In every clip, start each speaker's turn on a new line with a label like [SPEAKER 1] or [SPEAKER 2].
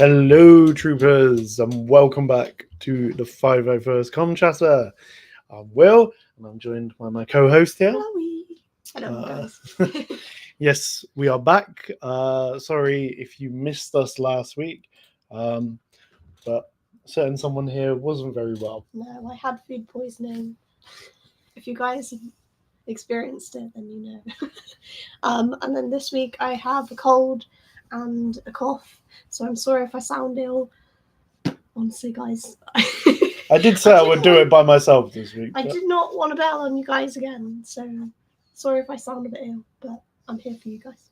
[SPEAKER 1] Hello, troopers, and welcome back to the 501st Com Chatter. I'm Will, and I'm joined by my co-host here.
[SPEAKER 2] Hello, guys.
[SPEAKER 1] Yes, we are back. Sorry if you missed us last week, but certain someone here wasn't very well.
[SPEAKER 2] No, I had food poisoning. If you guys have experienced it, then you know. And then this week I have a cold and a cough, so I'm sorry if I sound ill. Honestly, guys.
[SPEAKER 1] I did say I would do it by myself this week.
[SPEAKER 2] I did not want to bail on you guys again, so sorry if I sound a bit ill, but I'm here for you guys.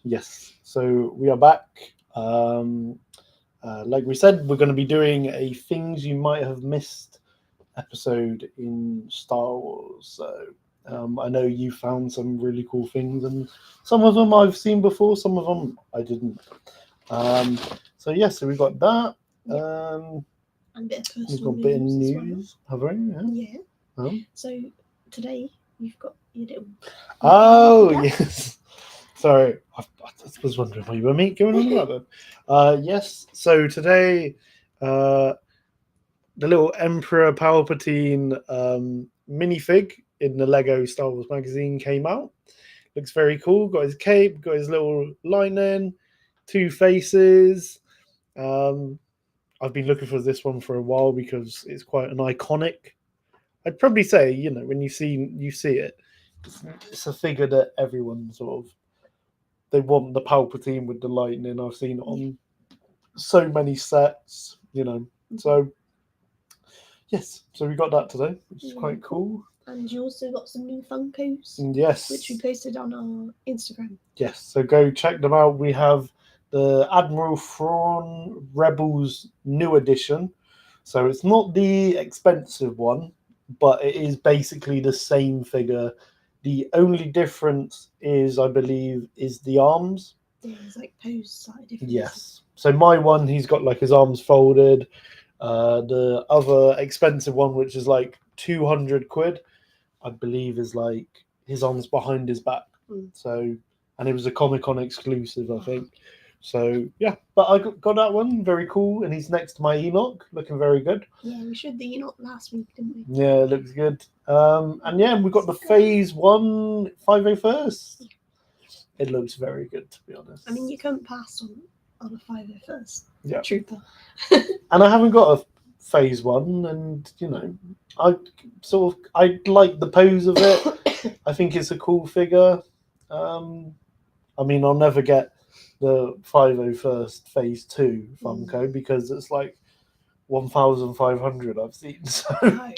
[SPEAKER 1] Yes, so we are back. Like we said, we're going to be doing a things you might have missed episode in Star Wars. So I know you found some really cool things, and some of them I've seen before, some of them I didn't. So we got that.
[SPEAKER 2] And a bit of
[SPEAKER 1] We've
[SPEAKER 2] personal
[SPEAKER 1] got a bit of
[SPEAKER 2] news as well.
[SPEAKER 1] news, have we?
[SPEAKER 2] Yeah.
[SPEAKER 1] Oh.
[SPEAKER 2] So today you've got your little.
[SPEAKER 1] Oh yes. Sorry, I was wondering why you were going on about that. Yes. So today, the little Emperor Palpatine minifig in the Lego Star Wars magazine came out. Looks very cool. Got his cape, got his little lightning, two faces. I've been looking for this one for a while because it's quite an iconic. I'd probably say, when you see it, it's a figure that everyone sort of, they want the Palpatine with the lightning. I've seen it on so many sets, So yes, so we got that today, which is quite cool.
[SPEAKER 2] And you also got some new Funkos.
[SPEAKER 1] Yes.
[SPEAKER 2] Which we posted on our Instagram.
[SPEAKER 1] Yes, so go check them out. We have the Admiral Thrawn Rebels new edition. So it's not the expensive one, but it is basically the same figure. The only difference is, I believe, is the arms.
[SPEAKER 2] There's like pose side difference.
[SPEAKER 1] Yes. So my one, he's got like his arms folded. The other expensive one, which is like 200 quid, I believe, is like his arms behind his back. So, and it was a Comic-Con exclusive, I think. So yeah, but I got that one, very cool, and he's next to my Enoch, looking very good.
[SPEAKER 2] Yeah, we showed the Enoch last week, didn't we?
[SPEAKER 1] Yeah, it looks good. And yeah, we've got the Phase 1 501st. It looks very good, to be honest.
[SPEAKER 2] I mean, you couldn't pass on a 501st.
[SPEAKER 1] Yeah.
[SPEAKER 2] Trooper.
[SPEAKER 1] And I haven't got a Phase 1, and I like the pose of it. I think it's a cool figure. I mean, I'll never get the 501st Phase 2 Funko because it's like 1,500 I've seen. So
[SPEAKER 2] No.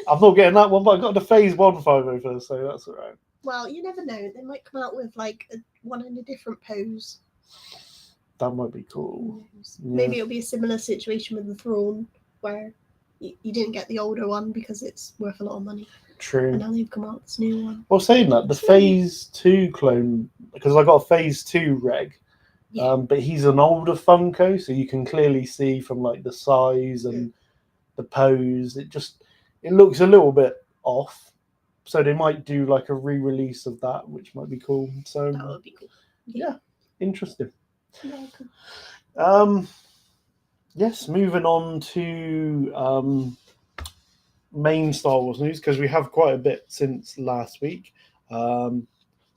[SPEAKER 1] I'm not getting that one, but I got the Phase 1 501st, so that's all right.
[SPEAKER 2] Well, you never know. They might come out with like one in a different pose.
[SPEAKER 1] That might be cool.
[SPEAKER 2] Yeah. Maybe it'll be a similar situation with the Thrawn, where you didn't get the older one because it's worth a lot of money.
[SPEAKER 1] True.
[SPEAKER 2] And now they've come out with this new one.
[SPEAKER 1] Well, saying that, the Phase 2 clone, because I got a Phase 2 reg, but he's an older Funko, so you can clearly see from like the size and the pose, it looks a little bit off. So they might do like a re-release of that, which might be cool. So
[SPEAKER 2] that would be cool.
[SPEAKER 1] Yeah, interesting.
[SPEAKER 2] Yeah, cool.
[SPEAKER 1] Yes, moving on to main Star Wars news, because we have quite a bit since last week. Starting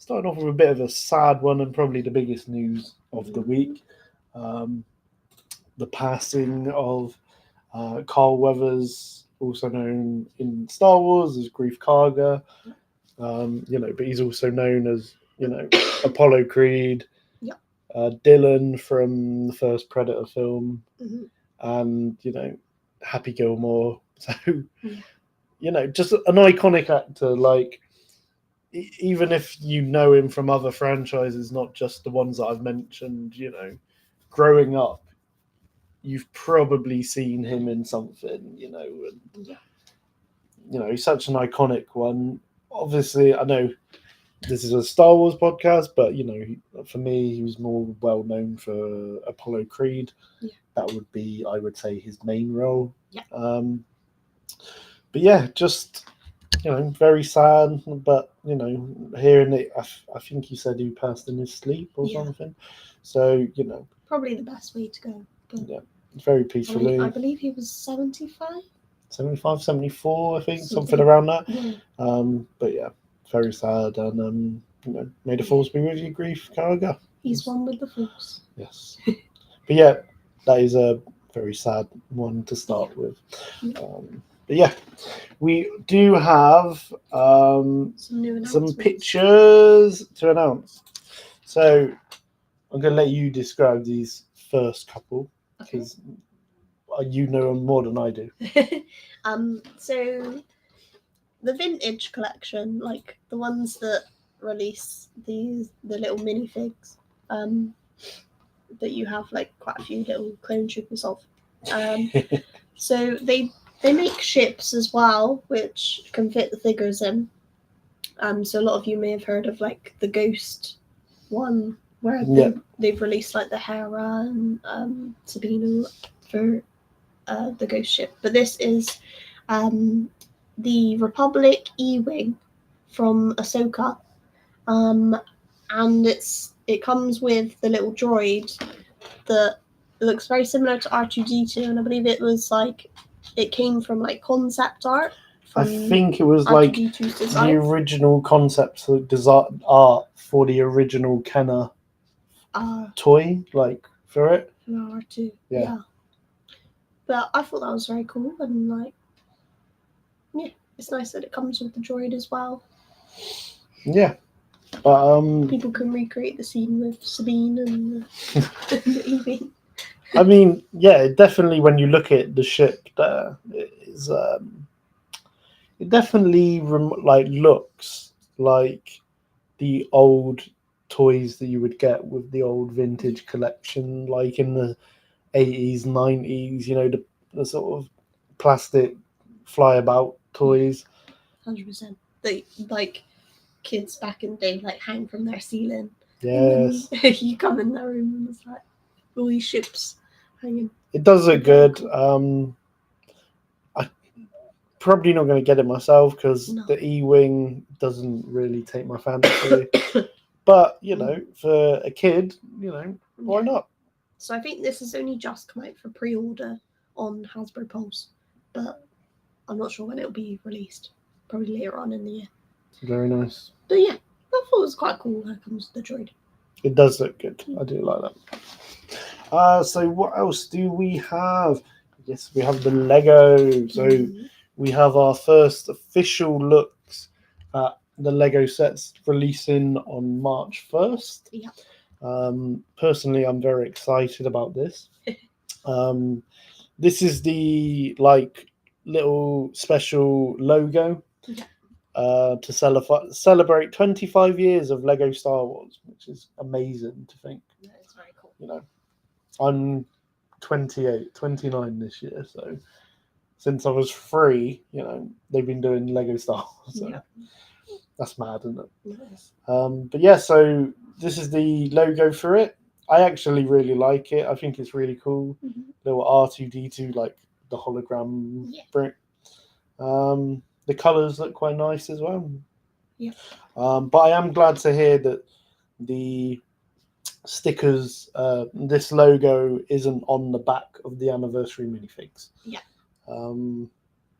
[SPEAKER 1] off with a bit of a sad one, and probably the biggest news of the week. The passing of Carl Weathers, also known in Star Wars as Greef Karga. But he's also known as, Apollo Creed. Dylan from the first Predator film, and Happy Gilmore. So just an iconic actor. Like, even if you know him from other franchises, not just the ones that I've mentioned, growing up, you've probably seen him in something. He's such an iconic one. Obviously, I know this is a Star Wars podcast, but for me, he was more well known for Apollo Creed.
[SPEAKER 2] Yeah.
[SPEAKER 1] That would be, I would say, his main role.
[SPEAKER 2] Yeah.
[SPEAKER 1] But yeah, just very sad. But hearing it, I think he said he passed in his sleep or something. So
[SPEAKER 2] probably the best way to go. But
[SPEAKER 1] Yeah. Very peacefully.
[SPEAKER 2] I believe he was 75.
[SPEAKER 1] 75, 74, I think, something
[SPEAKER 2] Something.
[SPEAKER 1] around that.
[SPEAKER 2] Yeah.
[SPEAKER 1] But yeah, very sad, and may the force be with you, Grief Karga.
[SPEAKER 2] He's one with the Force.
[SPEAKER 1] Yes. But yeah, that is a very sad one to start with.
[SPEAKER 2] Yeah.
[SPEAKER 1] But yeah, we do have
[SPEAKER 2] Some new
[SPEAKER 1] some
[SPEAKER 2] announcements.
[SPEAKER 1] pictures to announce. So I'm going to let you describe these first couple
[SPEAKER 2] Okay.
[SPEAKER 1] because you know them more than I do.
[SPEAKER 2] So the vintage collection, like the ones that release the little minifigs, that you have like quite a few little clone troopers of. So they make ships as well, which can fit the figures in. So a lot of you may have heard of like the Ghost one, where they've released like the Hera and Sabine for the Ghost ship. But this is the Republic E-wing from Ahsoka, and it comes with the little droid that looks very similar to R2-D2, and I believe it came from like concept art.
[SPEAKER 1] I think it was like the original concept art for the original Kenner toy, like for it.
[SPEAKER 2] R2. Yeah. But I thought that was very cool, and like, yeah, it's nice that it comes with the droid as well.
[SPEAKER 1] Yeah. But
[SPEAKER 2] people can recreate the scene with Sabine and the E-wing.
[SPEAKER 1] I mean, yeah, definitely when you look at the ship there, it definitely looks like the old toys that you would get with the old vintage collection, like in the 80s, 90s, the sort of plastic flyabout toys.
[SPEAKER 2] 100%. They, like, kids back in the day, like, hang from their ceiling.
[SPEAKER 1] Yes.
[SPEAKER 2] You come in their room and it's like all these ships hanging.
[SPEAKER 1] It does look good. I'm probably not going to get it myself because the E-wing doesn't really take my fancy. But, for a kid, why not?
[SPEAKER 2] So I think this has only just come out for pre-order on Hasbro Pulse, but I'm not sure when it'll be released. Probably later on in the year.
[SPEAKER 1] Very nice.
[SPEAKER 2] But yeah, I thought it was quite cool how comes the droid.
[SPEAKER 1] It does look good. I do like that. So what else do we have? Yes, we have the Lego. So we have our first official looks at the Lego sets releasing on March 1st.
[SPEAKER 2] Yeah.
[SPEAKER 1] Personally, I'm very excited about this. This is the little special logo to celebrate 25 years of Lego Star Wars, which is amazing to think.
[SPEAKER 2] Yeah, it's very cool.
[SPEAKER 1] I'm 29 this year, so since I was 3, they've been doing Lego Star Wars. So that's mad, isn't it?
[SPEAKER 2] Yes.
[SPEAKER 1] But yeah, so this is the logo for it. I actually really like it. I think it's really cool.
[SPEAKER 2] Mm-hmm.
[SPEAKER 1] Little R2-D2, like the hologram brick. The colours look quite nice as well.
[SPEAKER 2] Yeah.
[SPEAKER 1] But I am glad to hear that the stickers, this logo isn't on the back of the anniversary minifigs.
[SPEAKER 2] Yeah.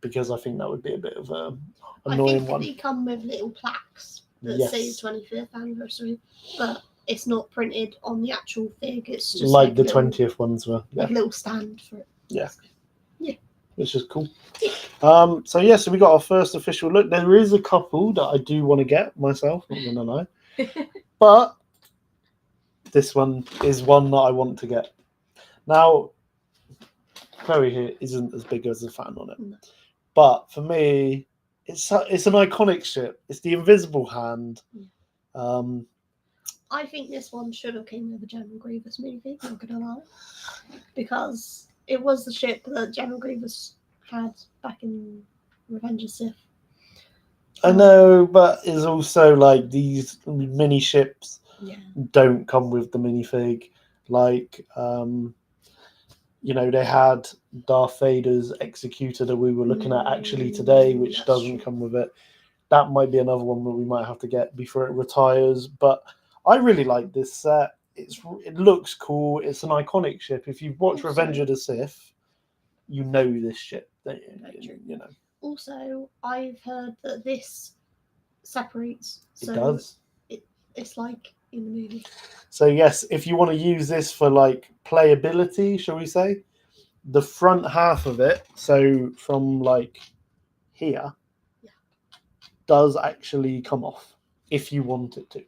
[SPEAKER 1] Because I think that would be a bit of a annoying one.
[SPEAKER 2] They come with little plaques that say 25th anniversary, but it's not printed on the actual fig. It's just
[SPEAKER 1] like the 20th ones were.
[SPEAKER 2] Like a little stand for it.
[SPEAKER 1] Yeah.
[SPEAKER 2] Yeah.
[SPEAKER 1] Which is cool. So we got our first official look. There is a couple that I do want to get myself, not gonna lie. But this one is one that I want to get. Now, Chloe here isn't as big as a fan on it.
[SPEAKER 2] No.
[SPEAKER 1] But for me, it's an iconic ship. It's the Invisible Hand.
[SPEAKER 2] I think this one should have came with a General Grievous movie, not gonna lie. Because it was the ship that General Grievous had back in Revenge of the Sith.
[SPEAKER 1] I know, but it's also like these mini ships don't come with the minifig. They had Darth Vader's Executor that we were looking at actually today, which doesn't come with it. That might be another one that we might have to get before it retires. But I really like this set. it looks cool. It's an iconic ship. If you've watched
[SPEAKER 2] Also-
[SPEAKER 1] Revenge of the Sith, you know this ship. Don't you?
[SPEAKER 2] Very true.
[SPEAKER 1] You know
[SPEAKER 2] Also, I've heard that this separates.
[SPEAKER 1] it
[SPEAKER 2] So
[SPEAKER 1] does.
[SPEAKER 2] it's like in the movie.
[SPEAKER 1] So yes, if you want to use this for like playability, shall we say, the front half of it, so from like here,
[SPEAKER 2] Yeah.
[SPEAKER 1] does actually come off if you want it to.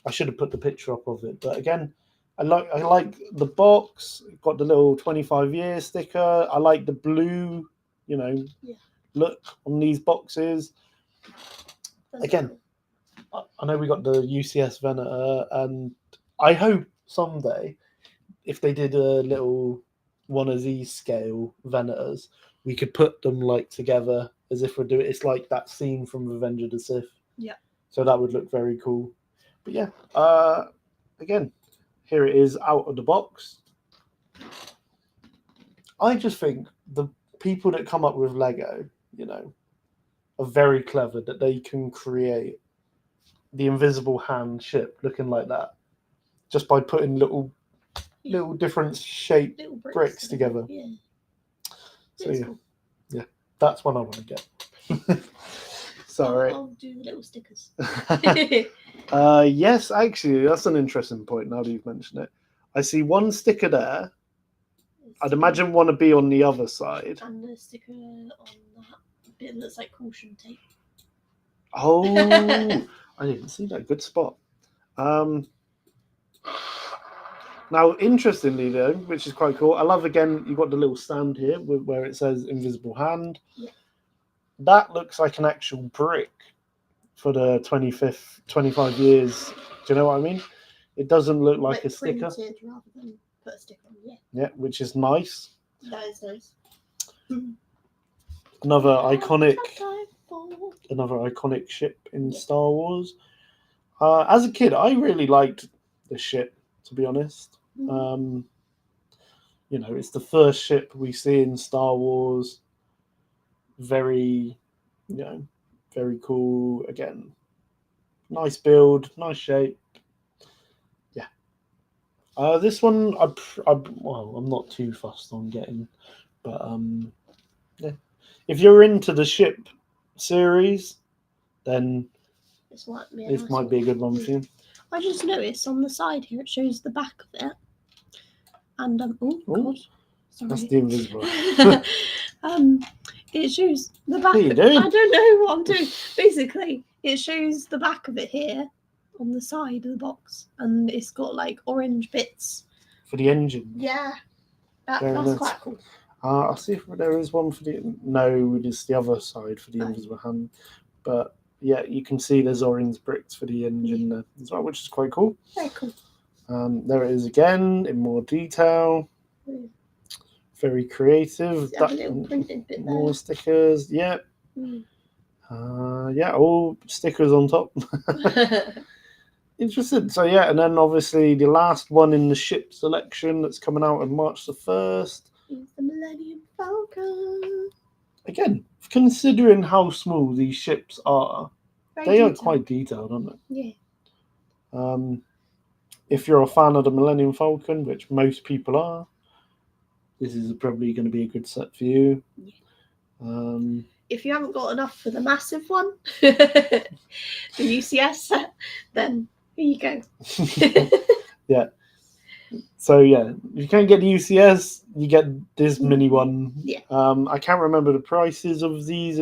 [SPEAKER 1] I should have put the picture up of it, but again, I like the box. Got the little 25-year sticker. I like the blue,
[SPEAKER 2] Yeah.
[SPEAKER 1] look on these boxes.
[SPEAKER 2] That's
[SPEAKER 1] Again,
[SPEAKER 2] cool.
[SPEAKER 1] I know we got the UCS Venator, and I hope someday, if they did a little one of these scale Venators, we could put them like together as if we're doing. It's like that scene from Revenge of the Sith.
[SPEAKER 2] Yeah.
[SPEAKER 1] So that would look very cool. But yeah, again, here it is out of the box. I just think the people that come up with Lego, are very clever, that they can create the invisible hand ship looking like that just by putting little different shaped
[SPEAKER 2] Little
[SPEAKER 1] bricks together.
[SPEAKER 2] Yeah.
[SPEAKER 1] So
[SPEAKER 2] It's
[SPEAKER 1] yeah,
[SPEAKER 2] cool.
[SPEAKER 1] that's one I want to get. Sorry.
[SPEAKER 2] I'll do the little stickers.
[SPEAKER 1] Yes, actually, that's an interesting point now that you've mentioned it. I see one sticker there. I'd imagine one to be on the other side.
[SPEAKER 2] And the sticker on that bit that's like caution tape.
[SPEAKER 1] Oh, I didn't see that. Good spot. Now, interestingly, though, which is quite cool, I love, again, you've got the little stand here where it says Invisible Hand.
[SPEAKER 2] Yeah.
[SPEAKER 1] That looks like an actual brick for the 25 years. Do you know what I mean? It doesn't look like a sticker.
[SPEAKER 2] Printed rather than put a sticker on, yeah.
[SPEAKER 1] Yeah, which is nice.
[SPEAKER 2] That is nice.
[SPEAKER 1] Another iconic ship in Star Wars. As a kid, I really liked the ship, to be honest. It's the first ship we see in Star Wars. Very, very cool. Again, nice build, nice shape. Yeah. This one, I'm not too fussed on getting, but yeah. If you're into the ship series, then this might be a good one for you.
[SPEAKER 2] I just noticed on the side here it shows the back of it, and God, sorry.
[SPEAKER 1] That's the invisible.
[SPEAKER 2] It shows the back.
[SPEAKER 1] What are you doing?
[SPEAKER 2] I don't know what I'm doing. Basically, it shows the back of it here on the side of the box, and it's got like orange bits
[SPEAKER 1] For the engine.
[SPEAKER 2] Yeah, that's
[SPEAKER 1] nice.
[SPEAKER 2] quite cool.
[SPEAKER 1] I'll see if there is one for the. No, it's the other side for the invisible hand. But yeah, you can see there's orange bricks for the engine there as well, which is quite cool.
[SPEAKER 2] Very cool.
[SPEAKER 1] There it is again in more detail. Very creative.
[SPEAKER 2] A little printed bit there.
[SPEAKER 1] More stickers. Yep. All stickers on top. Interesting. So yeah, and then obviously the last one in the ship selection that's coming out on March the 1st.
[SPEAKER 2] Is the Millennium Falcon.
[SPEAKER 1] Again, considering how small these ships are, they are quite detailed, aren't they?
[SPEAKER 2] Yeah.
[SPEAKER 1] If you're a fan of the Millennium Falcon, which most people are, this is probably going to be a good set for you.
[SPEAKER 2] Yeah. If you haven't got enough for the massive one, the UCS set, then here you go.
[SPEAKER 1] Yeah. So yeah, if you can't get the UCS, you get this mini one.
[SPEAKER 2] Yeah.
[SPEAKER 1] I can't remember the prices of these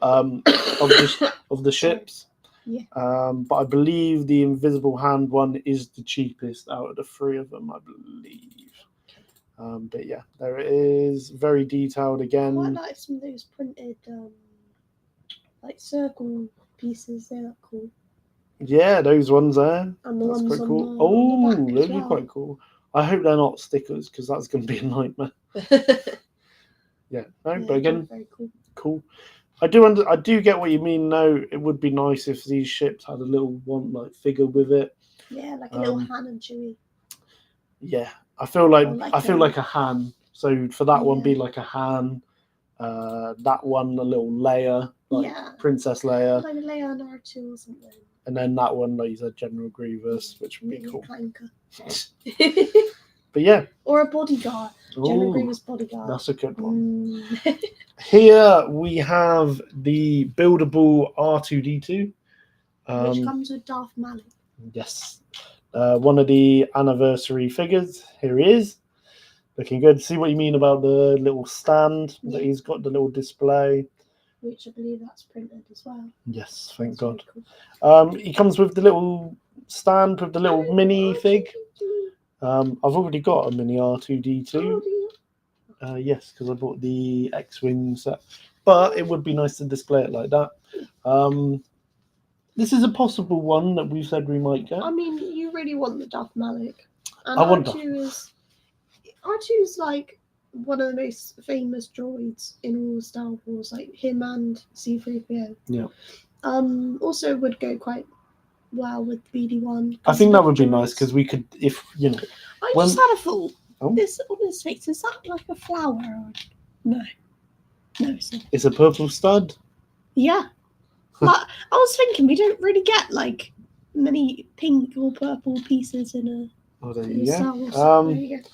[SPEAKER 1] of the ships.
[SPEAKER 2] Yeah.
[SPEAKER 1] But I believe the Invisible Hand one is the cheapest out of the three of them, I believe. But yeah, there it is. Very detailed again.
[SPEAKER 2] I quite like some of those printed like circle pieces. They're cool.
[SPEAKER 1] Yeah, those ones there.
[SPEAKER 2] And the
[SPEAKER 1] that's
[SPEAKER 2] ones
[SPEAKER 1] quite cool.
[SPEAKER 2] on the back
[SPEAKER 1] Those are quite cool. I hope they're not stickers because that's going to be a nightmare. Yeah, but again,
[SPEAKER 2] very
[SPEAKER 1] cool. I do get what you mean. No, it would be nice if these ships had a little figure with it.
[SPEAKER 2] Yeah, like a little Han and Chewie.
[SPEAKER 1] Yeah, I feel like a Han. So for that one, be like a Han. That one, a little Leia, Princess Leia.
[SPEAKER 2] Like a Leia and R2 or something.
[SPEAKER 1] And then that one, like you said, General Grievous, which would be
[SPEAKER 2] Mini
[SPEAKER 1] cool.
[SPEAKER 2] Clanker.
[SPEAKER 1] But yeah.
[SPEAKER 2] Or a bodyguard. General
[SPEAKER 1] Ooh,
[SPEAKER 2] Grievous bodyguard.
[SPEAKER 1] that's a good one.
[SPEAKER 2] Mm.
[SPEAKER 1] Here we have the buildable R2D2.
[SPEAKER 2] Which comes with Darth Malak.
[SPEAKER 1] Yes. One of the anniversary figures. Here he is. Looking good. See what you mean about the little stand that he's got, the little display.
[SPEAKER 2] Which I believe that's printed as well.
[SPEAKER 1] Yes, thank
[SPEAKER 2] That's
[SPEAKER 1] God.
[SPEAKER 2] really cool.
[SPEAKER 1] He comes with the little stand with the little mini fig. I've already got a mini R2D2. Yes, because I bought the X-Wing set. But it would be nice to display it like that. This is a possible one that we've said we might get.
[SPEAKER 2] I mean, you really want the Darth Malak. And
[SPEAKER 1] I want
[SPEAKER 2] R2 is like one of the most famous droids in all Star Wars, like him and C-3PO.
[SPEAKER 1] Yeah.
[SPEAKER 2] Also would go quite well with BD1.
[SPEAKER 1] I think that would be nice because we could, if you know.
[SPEAKER 2] I just had a thought.
[SPEAKER 1] Oh.
[SPEAKER 2] This on his face, is that like a flower? Or... No, it's not.
[SPEAKER 1] It's a purple stud.
[SPEAKER 2] Yeah. Like, I was thinking we don't really get like many pink or purple pieces in a.
[SPEAKER 1] Oh, there
[SPEAKER 2] in
[SPEAKER 1] you
[SPEAKER 2] a
[SPEAKER 1] go.
[SPEAKER 2] Star Wars. There you go.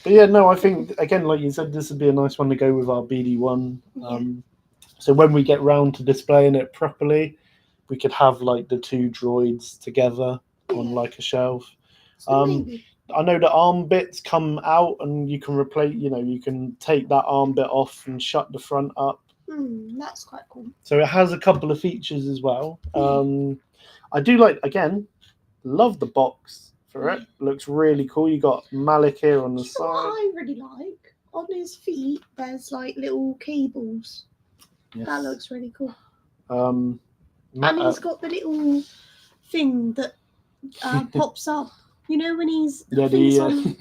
[SPEAKER 1] But yeah, no, I think again, like you said, this would be a nice one to go with our BD1. So when we get round to displaying it properly, we could have like the two droids together on like a shelf.
[SPEAKER 2] So maybe.
[SPEAKER 1] I know the arm bits come out and you can replace, you can take that arm bit off and shut the front up.
[SPEAKER 2] That's quite cool.
[SPEAKER 1] So it has a couple of features as well. I do love the box for it. Looks really cool. You got Malak here on the side.
[SPEAKER 2] What I really like, on his feet, there's like little cables.
[SPEAKER 1] Yes.
[SPEAKER 2] That looks really cool.
[SPEAKER 1] And
[SPEAKER 2] he's got the little thing that pops up. You know when he's on,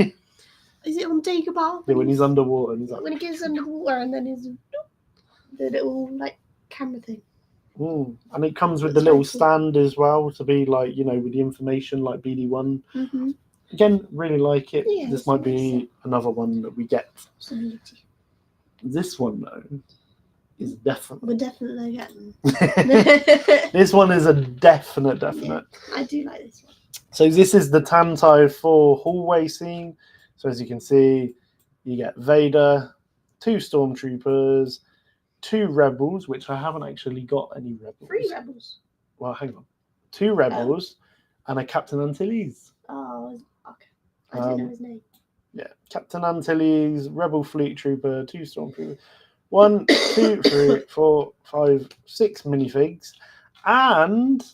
[SPEAKER 2] is it on Dagobah?
[SPEAKER 1] Yeah, when he's underwater. And he's like,
[SPEAKER 2] when he goes underwater and then his the little like camera thing.
[SPEAKER 1] And it comes with the little stand as well to be like, with the information like BD1.
[SPEAKER 2] Mm-hmm.
[SPEAKER 1] Again, really like it.
[SPEAKER 2] Yeah,
[SPEAKER 1] this might be another one that we get.
[SPEAKER 2] Absolutely.
[SPEAKER 1] This one though is definitely.
[SPEAKER 2] We're definitely getting.
[SPEAKER 1] This one is a definite.
[SPEAKER 2] Yeah, I do like this one.
[SPEAKER 1] So this is the Tantive 4 hallway scene. So as you can see, you get Vader, 2 stormtroopers, 2 rebels, which I haven't actually got any rebels.
[SPEAKER 2] 3 rebels.
[SPEAKER 1] Well, hang on. 2 rebels and a Captain Antilles.
[SPEAKER 2] Oh, okay. I didn't know his name.
[SPEAKER 1] Yeah, Captain Antilles, Rebel Fleet Trooper, 2 stormtroopers. 1, 2, 3, 4, 5, 6 minifigs, and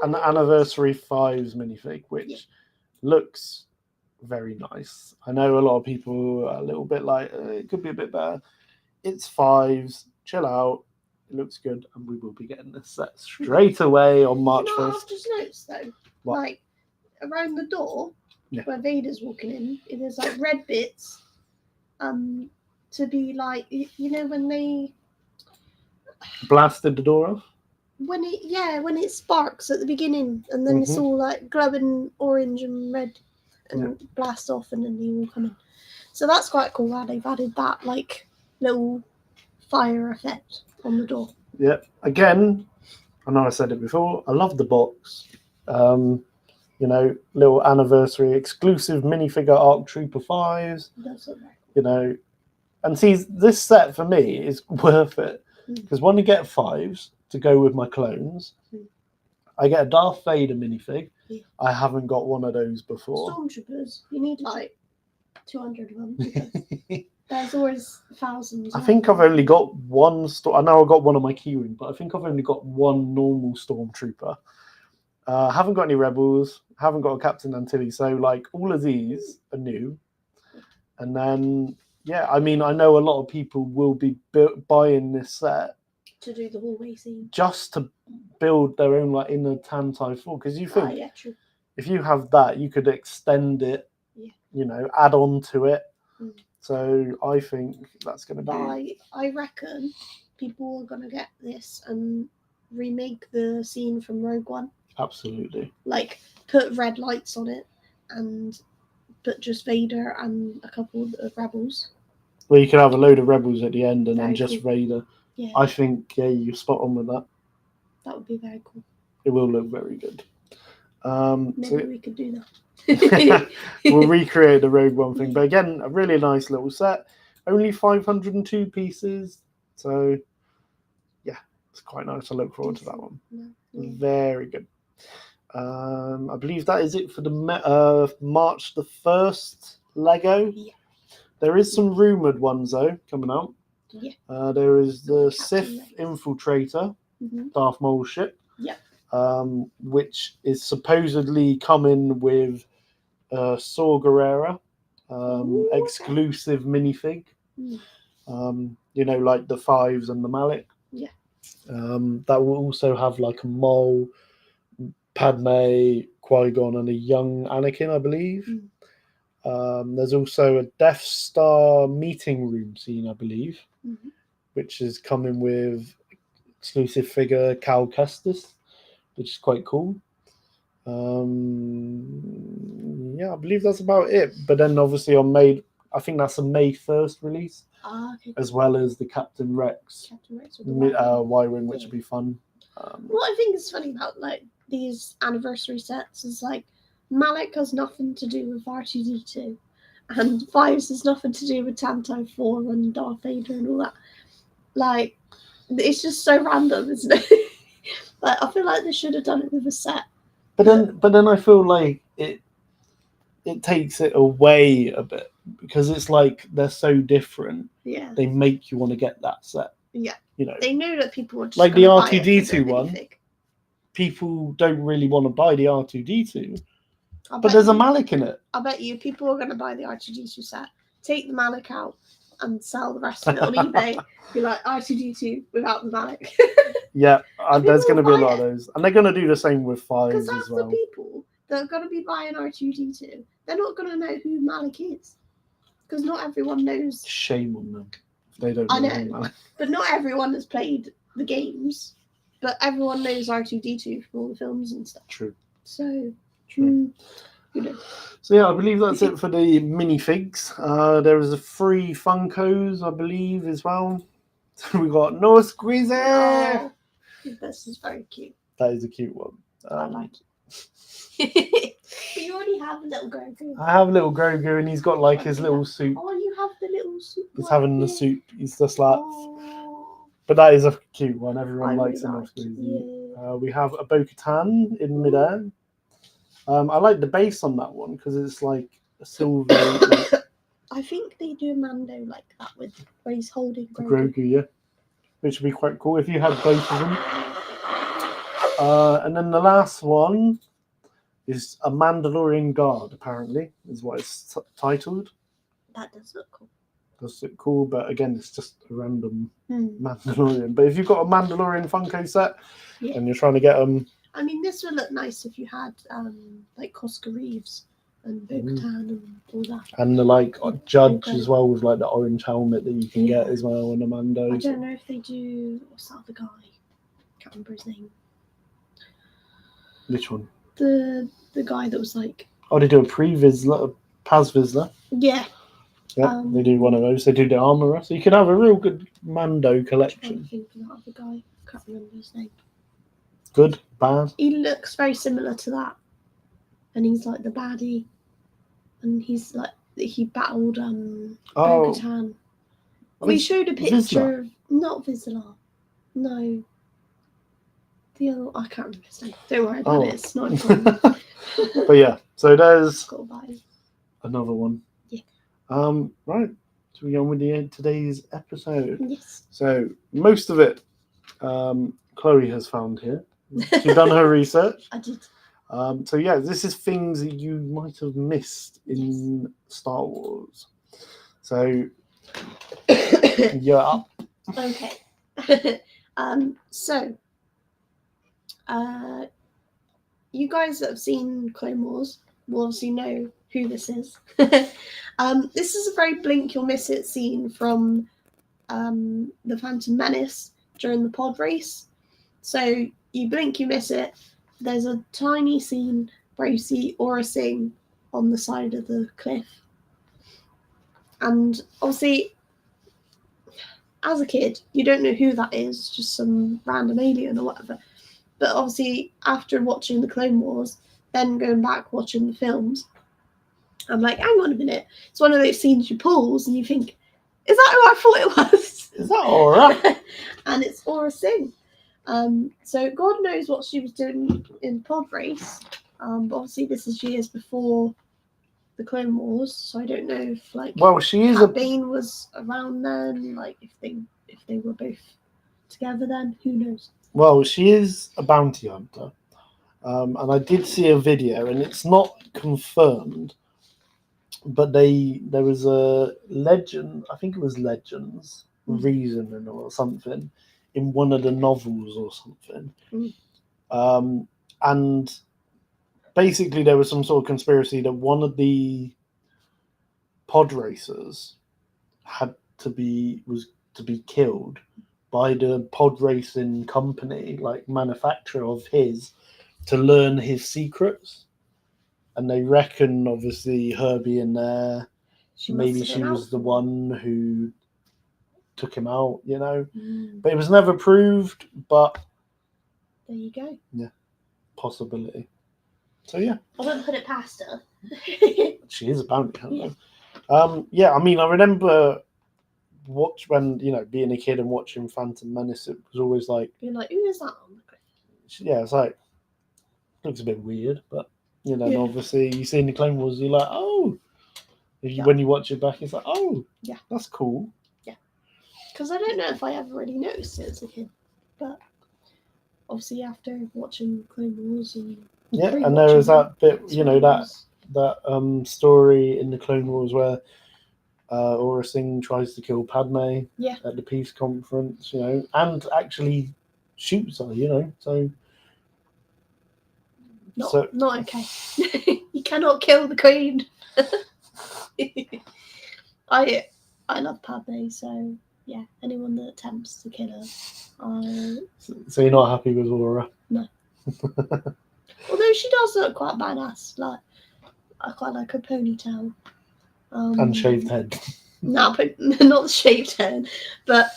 [SPEAKER 1] an Anniversary 5s minifig, which looks very nice. I know a lot of people are a little bit like, it could be a bit better. It's 5s, chill out, it looks good, and we will be getting this set straight away on March 1st.
[SPEAKER 2] I've just noticed though,
[SPEAKER 1] what?
[SPEAKER 2] Like around the door where Vader's walking in, there's like red bits, to be like, when they
[SPEAKER 1] blasted the door off?
[SPEAKER 2] When it sparks at the beginning and then it's all like glowing orange and red and blast off and then they all come in. So that's quite cool how they've added that like little fire effect on the door.
[SPEAKER 1] Yeah. Again, I know I said it before, I love the box. Little anniversary exclusive minifigure ARC Trooper 5s.
[SPEAKER 2] That's what they're
[SPEAKER 1] and see, this set for me is worth it because when I get 5s to go with my clones, I get a Darth Vader minifig. I haven't got one of those before.
[SPEAKER 2] Stormtroopers, you need like 200 of them because there's always thousands.
[SPEAKER 1] I think I've only got one. I know I got one on my keyring, but I think I've only got one normal Stormtrooper. I haven't got any rebels. Haven't got a Captain Antilles. So like all of these are new, and then. Yeah, I mean, I know a lot of people will be buying this set
[SPEAKER 2] to do the hallway scene,
[SPEAKER 1] just to build their own like inner Tantive 4. Because you think
[SPEAKER 2] true.
[SPEAKER 1] If you have that, you could extend it, add on to it. So I think that's going to be.
[SPEAKER 2] I reckon people are going to get this and remake the scene from Rogue One.
[SPEAKER 1] Absolutely.
[SPEAKER 2] Like put red lights on it and. But just Vader and a couple of rebels.
[SPEAKER 1] Well, you could have a load of rebels at the end and then just Vader.
[SPEAKER 2] Yeah.
[SPEAKER 1] I think, you're spot on with that.
[SPEAKER 2] That would be very cool.
[SPEAKER 1] It will look very good.
[SPEAKER 2] Maybe we could do that.
[SPEAKER 1] We'll recreate the Rogue One thing. But again, a really nice little set. Only 502 pieces. So, yeah, it's quite nice. I look forward to that one.
[SPEAKER 2] Yeah.
[SPEAKER 1] Very good. I believe that is it for the March the 1st Lego.
[SPEAKER 2] Yeah.
[SPEAKER 1] There is some rumoured ones, though, coming out.
[SPEAKER 2] Yeah.
[SPEAKER 1] There is the
[SPEAKER 2] Captain
[SPEAKER 1] Sith
[SPEAKER 2] Rex.
[SPEAKER 1] Infiltrator,
[SPEAKER 2] Mm-hmm.
[SPEAKER 1] Darth Maul ship.
[SPEAKER 2] Yeah.
[SPEAKER 1] Which is supposedly coming with Saw Gerrera, exclusive minifig. You know, like the Fives and the Malak.
[SPEAKER 2] Yeah.
[SPEAKER 1] That will also have like a Maul, Padme, Qui-Gon, and a young Anakin, I believe. There's also a Death Star meeting room scene, I believe, which is coming with exclusive figure Cal Kestis, which is quite cool. Yeah, I believe that's about it. But then obviously on May, I think that's a May 1st release,
[SPEAKER 2] Okay.
[SPEAKER 1] as well as the Captain Rex
[SPEAKER 2] with the
[SPEAKER 1] Y-Wing, which would be fun.
[SPEAKER 2] What I think is funny about like these anniversary sets is like Malak has nothing to do with R2-D2, and Fives has nothing to do with Tanto 4 and Darth Vader and all that. Like, it's just so random, isn't it? Like, I feel like they should have done it with a set.
[SPEAKER 1] But then I feel like it takes it away a bit, because it's like they're so different.
[SPEAKER 2] Yeah.
[SPEAKER 1] They make you want to get that set.
[SPEAKER 2] Yeah.
[SPEAKER 1] You know,
[SPEAKER 2] they know that people are just
[SPEAKER 1] like the
[SPEAKER 2] gonna buy it for
[SPEAKER 1] R2-D2
[SPEAKER 2] the
[SPEAKER 1] one.
[SPEAKER 2] minifig.
[SPEAKER 1] People don't really want to buy the R2-D2,
[SPEAKER 2] I
[SPEAKER 1] but
[SPEAKER 2] bet
[SPEAKER 1] there's a
[SPEAKER 2] you-
[SPEAKER 1] Malak in it.
[SPEAKER 2] I bet you people are going to buy the R2-D2 set, take the Malak out, and sell the rest of it on eBay. Be like R2-D2 without the Malak.
[SPEAKER 1] Yeah,
[SPEAKER 2] And
[SPEAKER 1] there's
[SPEAKER 2] people
[SPEAKER 1] going to be a
[SPEAKER 2] will
[SPEAKER 1] lot
[SPEAKER 2] buy
[SPEAKER 1] of those, and they're going to do the same with
[SPEAKER 2] Because
[SPEAKER 1] Fives
[SPEAKER 2] half
[SPEAKER 1] as well.
[SPEAKER 2] the people that are going to be buying R2-D2, they're not going to know who Malak is. Because not everyone knows.
[SPEAKER 1] Shame on them if they don't
[SPEAKER 2] I
[SPEAKER 1] know
[SPEAKER 2] know.
[SPEAKER 1] Malak.
[SPEAKER 2] But not everyone has played the games. But everyone knows R2-D2 from all the films and stuff.
[SPEAKER 1] True.
[SPEAKER 2] So,
[SPEAKER 1] True.
[SPEAKER 2] you know.
[SPEAKER 1] So yeah, I believe that's it for the minifigs. There is a free Funkos, I believe, as well. So we got Norse Grizzly.
[SPEAKER 2] Oh, this is very cute.
[SPEAKER 1] That is a cute one.
[SPEAKER 2] I like it. But you already have a little Grogu.
[SPEAKER 1] I have little Grogu, and he's got like his little suit.
[SPEAKER 2] Oh, you have the little suit.
[SPEAKER 1] He's
[SPEAKER 2] one,
[SPEAKER 1] having the
[SPEAKER 2] yeah.
[SPEAKER 1] suit. He's just like,
[SPEAKER 2] Oh,
[SPEAKER 1] but that is a cute one. Everyone
[SPEAKER 2] I
[SPEAKER 1] likes
[SPEAKER 2] really
[SPEAKER 1] a
[SPEAKER 2] like
[SPEAKER 1] Norse
[SPEAKER 2] it,
[SPEAKER 1] Grizzly.
[SPEAKER 2] yeah.
[SPEAKER 1] We have a Bo-Katan in midair. I like the base on that one because it's like a silver
[SPEAKER 2] I think they do a Mando like that with where he's holding Grogu.
[SPEAKER 1] Grogu, yeah, which would be quite cool if you had both of them. And then the last one is a Mandalorian Guard, apparently, is what it's titled.
[SPEAKER 2] That does look cool.
[SPEAKER 1] Does look cool, but again, it's just a random
[SPEAKER 2] Hmm.
[SPEAKER 1] Mandalorian. But if you've got a Mandalorian Funko set
[SPEAKER 2] Yeah.
[SPEAKER 1] and you're trying to get them,
[SPEAKER 2] I mean, this would look nice if you had like Cosca Reeves and Bo-Katan and all that.
[SPEAKER 1] and the like Judge
[SPEAKER 2] Okay.
[SPEAKER 1] as well, with like the orange helmet that you can get as well, and the
[SPEAKER 2] I
[SPEAKER 1] Mandos.
[SPEAKER 2] don't know if they do. What's that other guy? Can't remember his name.
[SPEAKER 1] Which one?
[SPEAKER 2] The guy that was like,
[SPEAKER 1] Oh, they do a pre-Vizsla, a Paz Vizsla.
[SPEAKER 2] yeah.
[SPEAKER 1] Yeah, they do one of those. They do the Armorer, so you can have a real good Mando
[SPEAKER 2] I'm trying
[SPEAKER 1] collection.
[SPEAKER 2] to think of that other guy. Can't remember his name.
[SPEAKER 1] Good, bad.
[SPEAKER 2] He looks very similar to that, and he's like the baddie, and he's like he battled
[SPEAKER 1] Oh,
[SPEAKER 2] Bo-Katan. We
[SPEAKER 1] Viz-
[SPEAKER 2] showed a picture
[SPEAKER 1] Vizsla.
[SPEAKER 2] of not Vizsla, no. The other, I can't remember his name. Don't worry about
[SPEAKER 1] Oh.
[SPEAKER 2] it. It's not important.
[SPEAKER 1] But yeah, so there's
[SPEAKER 2] Got to buy it.
[SPEAKER 1] another one.
[SPEAKER 2] Yeah.
[SPEAKER 1] Right. So we go on with today's episode.
[SPEAKER 2] Yes.
[SPEAKER 1] So most of it, Chloe has found here. She's done her research.
[SPEAKER 2] I did.
[SPEAKER 1] So yeah, this is things that you might have missed in Star Wars. So you're up.
[SPEAKER 2] Okay. So, you guys that have seen Clone Wars will obviously know who this is. This is a very blink you'll miss it scene from the Phantom Menace during the pod race. So you blink, you miss it. There's a tiny scene where you see Aura Singh on the side of the cliff. And obviously, as a kid, you don't know who that is, just some random alien or whatever. But obviously, after watching the Clone Wars, then going back watching the films, I'm like, hang on a minute. It's one of those scenes you pause and you think, is that who I thought it was?
[SPEAKER 1] Is that Aura?
[SPEAKER 2] And it's Aura Singh. So God knows what she was doing in Pod Race. But obviously, this is years before the Clone Wars, so I don't know if like
[SPEAKER 1] Well, she is
[SPEAKER 2] Cat Bane was around then, like if they were both together then, who knows?
[SPEAKER 1] Well, she is a bounty hunter, and I did see a video, and it's not confirmed, but there was a legend. I think it was Legends reasoning or something in one of the novels or something, and basically there was some sort of conspiracy that one of the pod racers was to be killed by the pod racing company, like manufacturer of his, to learn his secrets. And they reckon, obviously, her being there, maybe she was the one who took him out, you know. But it was never proved, but
[SPEAKER 2] there you go.
[SPEAKER 1] Yeah, possibility. So yeah,
[SPEAKER 2] I wouldn't put it past her.
[SPEAKER 1] She is a bounty hunter. Yeah, I mean, I remember when, you know, being a kid and watching Phantom Menace, it was always like,
[SPEAKER 2] being like, who is that on the cliff?
[SPEAKER 1] yeah, it's like, looks a bit weird, but you know, and obviously you see in the Clone Wars, you're like, oh, when you watch it back, it's like, oh,
[SPEAKER 2] yeah,
[SPEAKER 1] that's cool.
[SPEAKER 2] Yeah, because I don't know if I ever really noticed it as a kid, but obviously after watching Clone Wars and
[SPEAKER 1] and there was that bit, you know, that story in the Clone Wars where Aura Singh tries to kill Padme at the peace conference, you know, and actually shoots her, you know, so.
[SPEAKER 2] Not okay. You cannot kill the queen. I love Padme, so yeah. Anyone that attempts to kill her,
[SPEAKER 1] So you're not happy with Aura?
[SPEAKER 2] No. Although she does look quite badass. Like I quite like her ponytail.
[SPEAKER 1] And shaved head.
[SPEAKER 2] No, but not the shaved head. But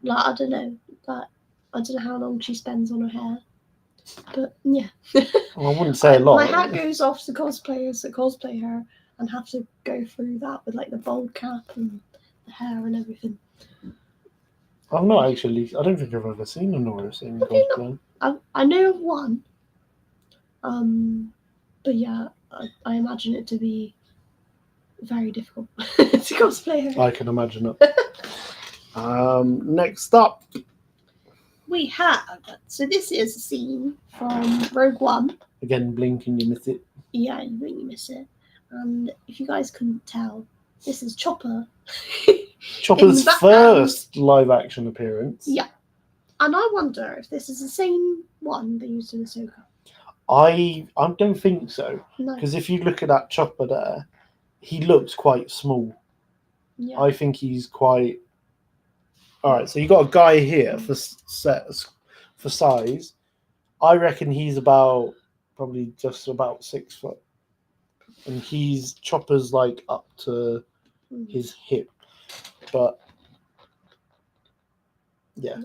[SPEAKER 2] like I don't know. Like I don't know how long she spends on her hair. But yeah.
[SPEAKER 1] Well, I wouldn't say a lot.
[SPEAKER 2] My hat goes off to cosplayers that cosplay her and have to go through that with like the bald cap and the hair and everything.
[SPEAKER 1] I'm not actually. I don't think I've ever seen an Aura Singh cosplay.
[SPEAKER 2] I know of one. But yeah, I imagine it to be very difficult to cosplay her.
[SPEAKER 1] I can imagine it. Next up,
[SPEAKER 2] we have. So this is a scene from Rogue One.
[SPEAKER 1] Again, blink and you miss it.
[SPEAKER 2] Yeah, you blink, you miss it. And if you guys couldn't tell, this is Chopper.
[SPEAKER 1] Chopper's first live-action appearance.
[SPEAKER 2] Yeah, and I wonder if this is the same one they used in Ahsoka.
[SPEAKER 1] I don't think so.
[SPEAKER 2] No.
[SPEAKER 1] Because if you look at that Chopper there, he looks quite small.
[SPEAKER 2] Yeah.
[SPEAKER 1] I think he's quite. All right, so you got a guy here for size. I reckon he's probably just about 6 foot, and Chopper's like up to his hip, but yeah.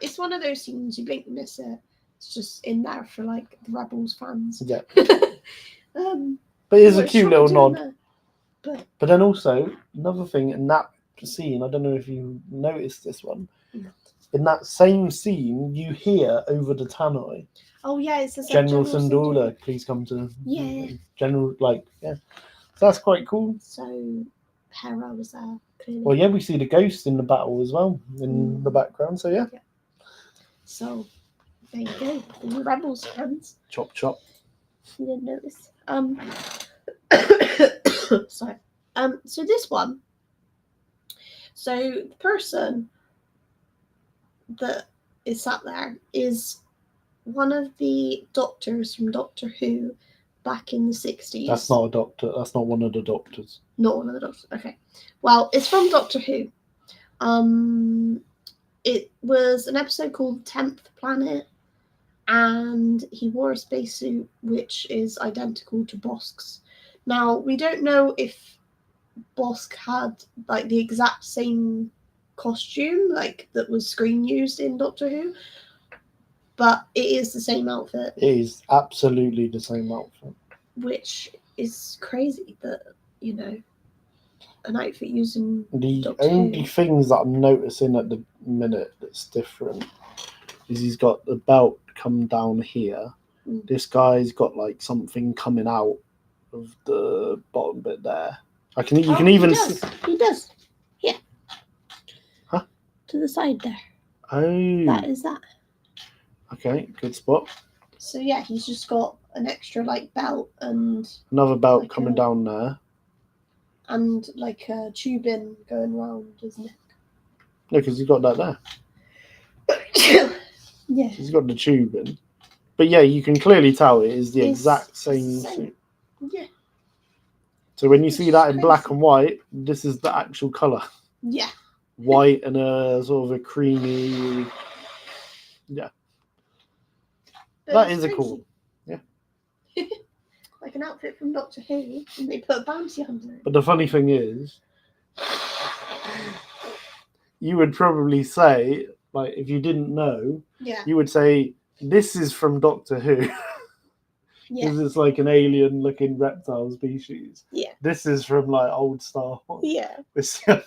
[SPEAKER 2] It's one of those scenes you blink and miss it. It's just in there for like the Rebels fans.
[SPEAKER 1] Yeah. But it's a cute little nod. But then also another thing in that scene, I don't know if you noticed this one.
[SPEAKER 2] No.
[SPEAKER 1] In that same scene, you hear over the tannoy.
[SPEAKER 2] Oh yeah, it's
[SPEAKER 1] General Syndulla, please come to.
[SPEAKER 2] Yeah.
[SPEAKER 1] General, so that's quite cool.
[SPEAKER 2] So Hera was there. Clearly.
[SPEAKER 1] Well, yeah, we see the ghost in the battle as well in the background. So yeah.
[SPEAKER 2] So there you go, the Rebels fans.
[SPEAKER 1] Chop chop.
[SPEAKER 2] You didn't notice. Sorry. So this one. So the person that is sat there is one of the doctors from Doctor Who back in the 60s.
[SPEAKER 1] That's not a doctor. That's not one of the doctors.
[SPEAKER 2] Not one of the doctors. Okay. Well, it's from Doctor Who. It was an episode called 10th Planet, and he wore a spacesuit which is identical to Bosk's. Now, we don't know if Bosk had like the exact same costume like that was screen used in Doctor Who, but it is the same outfit,
[SPEAKER 1] It is absolutely the same outfit.
[SPEAKER 2] which is crazy that, you know, an outfit using
[SPEAKER 1] The
[SPEAKER 2] Doctor
[SPEAKER 1] only
[SPEAKER 2] Who.
[SPEAKER 1] things that I'm noticing at the minute that's different is he's got the belt come down here.
[SPEAKER 2] Mm.
[SPEAKER 1] This guy's got like something coming out of the bottom bit there. You can even see.
[SPEAKER 2] He does. Yeah.
[SPEAKER 1] Huh?
[SPEAKER 2] To the side there.
[SPEAKER 1] Oh,
[SPEAKER 2] That is that.
[SPEAKER 1] okay, good spot.
[SPEAKER 2] So yeah, he's just got an extra like belt and
[SPEAKER 1] Another belt
[SPEAKER 2] Like
[SPEAKER 1] coming
[SPEAKER 2] a-
[SPEAKER 1] down there.
[SPEAKER 2] like a tubing going round his neck.
[SPEAKER 1] No, because he's got that there.
[SPEAKER 2] Yeah.
[SPEAKER 1] He's got the tubing. But yeah, you can clearly tell it is the
[SPEAKER 2] It's
[SPEAKER 1] exact
[SPEAKER 2] the
[SPEAKER 1] same
[SPEAKER 2] same.
[SPEAKER 1] suit.
[SPEAKER 2] Yeah.
[SPEAKER 1] So when you
[SPEAKER 2] Which
[SPEAKER 1] see
[SPEAKER 2] is
[SPEAKER 1] that in black
[SPEAKER 2] crazy.
[SPEAKER 1] and white, this is the actual colour.
[SPEAKER 2] Yeah.
[SPEAKER 1] White and a sort of a creamy.
[SPEAKER 2] But
[SPEAKER 1] That
[SPEAKER 2] it's
[SPEAKER 1] is a
[SPEAKER 2] crazy.
[SPEAKER 1] cool. Yeah.
[SPEAKER 2] Like an outfit from Doctor Who, and they put a bounty hunter in.
[SPEAKER 1] But the funny thing is, you would probably say, like, if you didn't know,
[SPEAKER 2] Yeah.
[SPEAKER 1] you would say, this is from Doctor Who.
[SPEAKER 2] Yeah.
[SPEAKER 1] Because it's like an alien looking reptile species.
[SPEAKER 2] Yeah.
[SPEAKER 1] This is from like old Star Wars.
[SPEAKER 2] Yeah.
[SPEAKER 1] Yeah.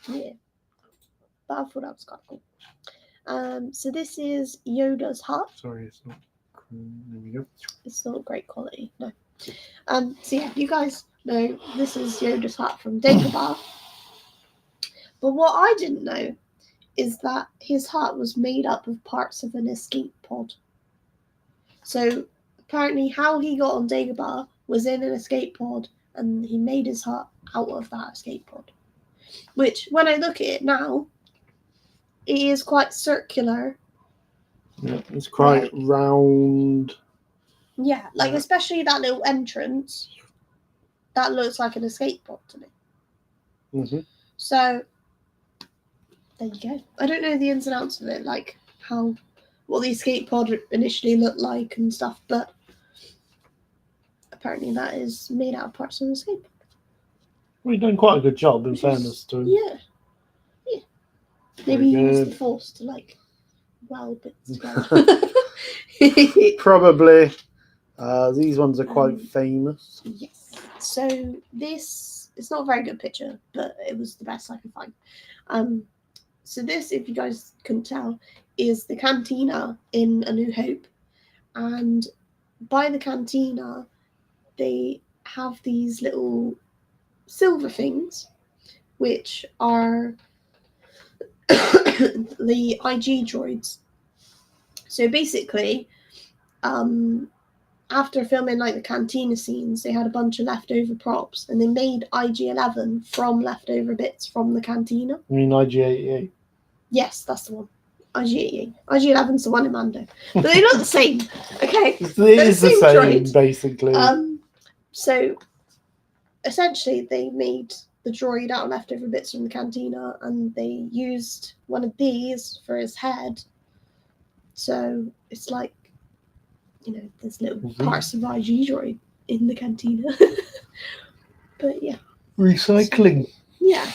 [SPEAKER 2] Yeah. But I thought that was quite cool. So this is Yoda's hat.
[SPEAKER 1] Sorry, it's not. There we go.
[SPEAKER 2] It's not great quality, no. So yeah, you guys know this is Yoda's hat from Dagobah. But what I didn't know is that his hat was made up of parts of an escape pod. So apparently how he got on Dagobah was in an escape pod, and he made his hat out of that escape pod. Which, when I look at it now, it is quite circular.
[SPEAKER 1] Yeah, it's quite round.
[SPEAKER 2] Yeah, like especially that little entrance. That looks like an escape pod to me.
[SPEAKER 1] Mm-hmm.
[SPEAKER 2] So there you go. I don't know the ins and outs of it, like what the escape pod initially looked like and stuff, but apparently that is made out of parts of an escape pod.
[SPEAKER 1] Well, you've done quite a good job, in
[SPEAKER 2] Which is-
[SPEAKER 1] fairness to him.
[SPEAKER 2] Yeah. Maybe he used the force to like weld bits together.
[SPEAKER 1] Probably. These ones are quite famous.
[SPEAKER 2] Yes. So this, it's not a very good picture, but it was the best I could find. So this, if you guys couldn't tell, is the cantina in A New Hope. And by the cantina, they have these little silver things, which are the IG droids. So basically, after filming like the cantina scenes, they had a bunch of leftover props, and they made IG-11 from leftover bits from the cantina.
[SPEAKER 1] I mean, IG-88.
[SPEAKER 2] Yes, that's the one. IG-88. IG-11's the one in Mando, but they look the same. Okay,
[SPEAKER 1] It is the
[SPEAKER 2] same
[SPEAKER 1] same,
[SPEAKER 2] droid.
[SPEAKER 1] basically.
[SPEAKER 2] So essentially, they made the droid out of leftover bits from the cantina, and they used one of these for his head. So it's like, you know, there's little parts of IG droid in the cantina. But yeah.
[SPEAKER 1] Recycling.
[SPEAKER 2] Yeah.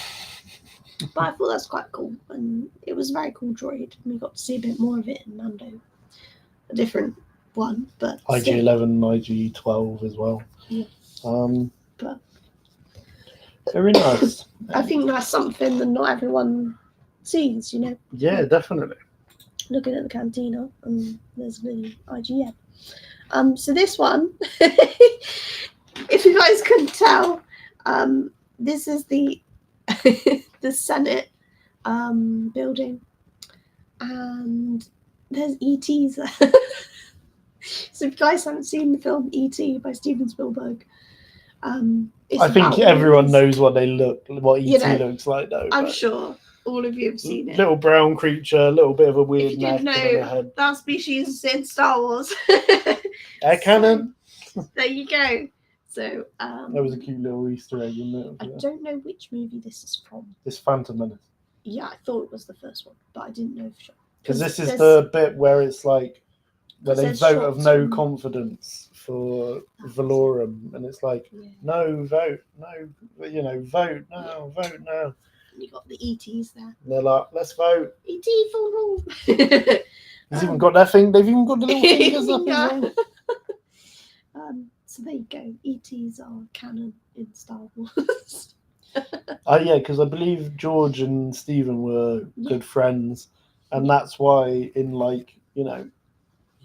[SPEAKER 2] But I thought that's quite cool, and it was a very cool droid, and we got to see a bit more of it in Mando. A different one, but
[SPEAKER 1] IG-11 and IG-12 as well.
[SPEAKER 2] Yeah. But
[SPEAKER 1] very nice.
[SPEAKER 2] I think that's something that not everyone sees, you know.
[SPEAKER 1] Yeah, definitely.
[SPEAKER 2] Looking at the cantina, and there's the IGN. So this one, if you guys couldn't tell, this is the the Senate building, and there's ETs there. So if you guys haven't seen the film E.T. by Steven Spielberg, it's
[SPEAKER 1] I think
[SPEAKER 2] about
[SPEAKER 1] everyone
[SPEAKER 2] aliens.
[SPEAKER 1] knows what E.T.
[SPEAKER 2] You know,
[SPEAKER 1] looks like, though.
[SPEAKER 2] I'm
[SPEAKER 1] but
[SPEAKER 2] sure all of you have seen it.
[SPEAKER 1] little brown creature, a little bit of a weird
[SPEAKER 2] If you
[SPEAKER 1] neck
[SPEAKER 2] didn't
[SPEAKER 1] and a
[SPEAKER 2] know,
[SPEAKER 1] head.
[SPEAKER 2] that species is in Star Wars.
[SPEAKER 1] Air cannon.
[SPEAKER 2] There you go. So
[SPEAKER 1] That was a cute little Easter egg, wasn't
[SPEAKER 2] I
[SPEAKER 1] it?
[SPEAKER 2] don't know which movie this is from.
[SPEAKER 1] This Phantom Menace.
[SPEAKER 2] Yeah, I thought it was the first one, but I didn't know for sure.
[SPEAKER 1] Because this is
[SPEAKER 2] there's-
[SPEAKER 1] the bit where it's like, where they
[SPEAKER 2] there's
[SPEAKER 1] vote of
[SPEAKER 2] shots
[SPEAKER 1] no
[SPEAKER 2] from-
[SPEAKER 1] confidence for Valorum, and it's like,
[SPEAKER 2] Yeah.
[SPEAKER 1] no, vote, no, you know, vote now, vote now.
[SPEAKER 2] And you got the ETs there.
[SPEAKER 1] And they're like, let's vote.
[SPEAKER 2] ET for rule.
[SPEAKER 1] He's even got that thing. They've even got the little fingers up as
[SPEAKER 2] Yeah.
[SPEAKER 1] well.
[SPEAKER 2] So there you go. ETs are canon in Star Wars.
[SPEAKER 1] Yeah, because I believe George and Stephen were
[SPEAKER 2] Yeah.
[SPEAKER 1] good friends, and that's why in you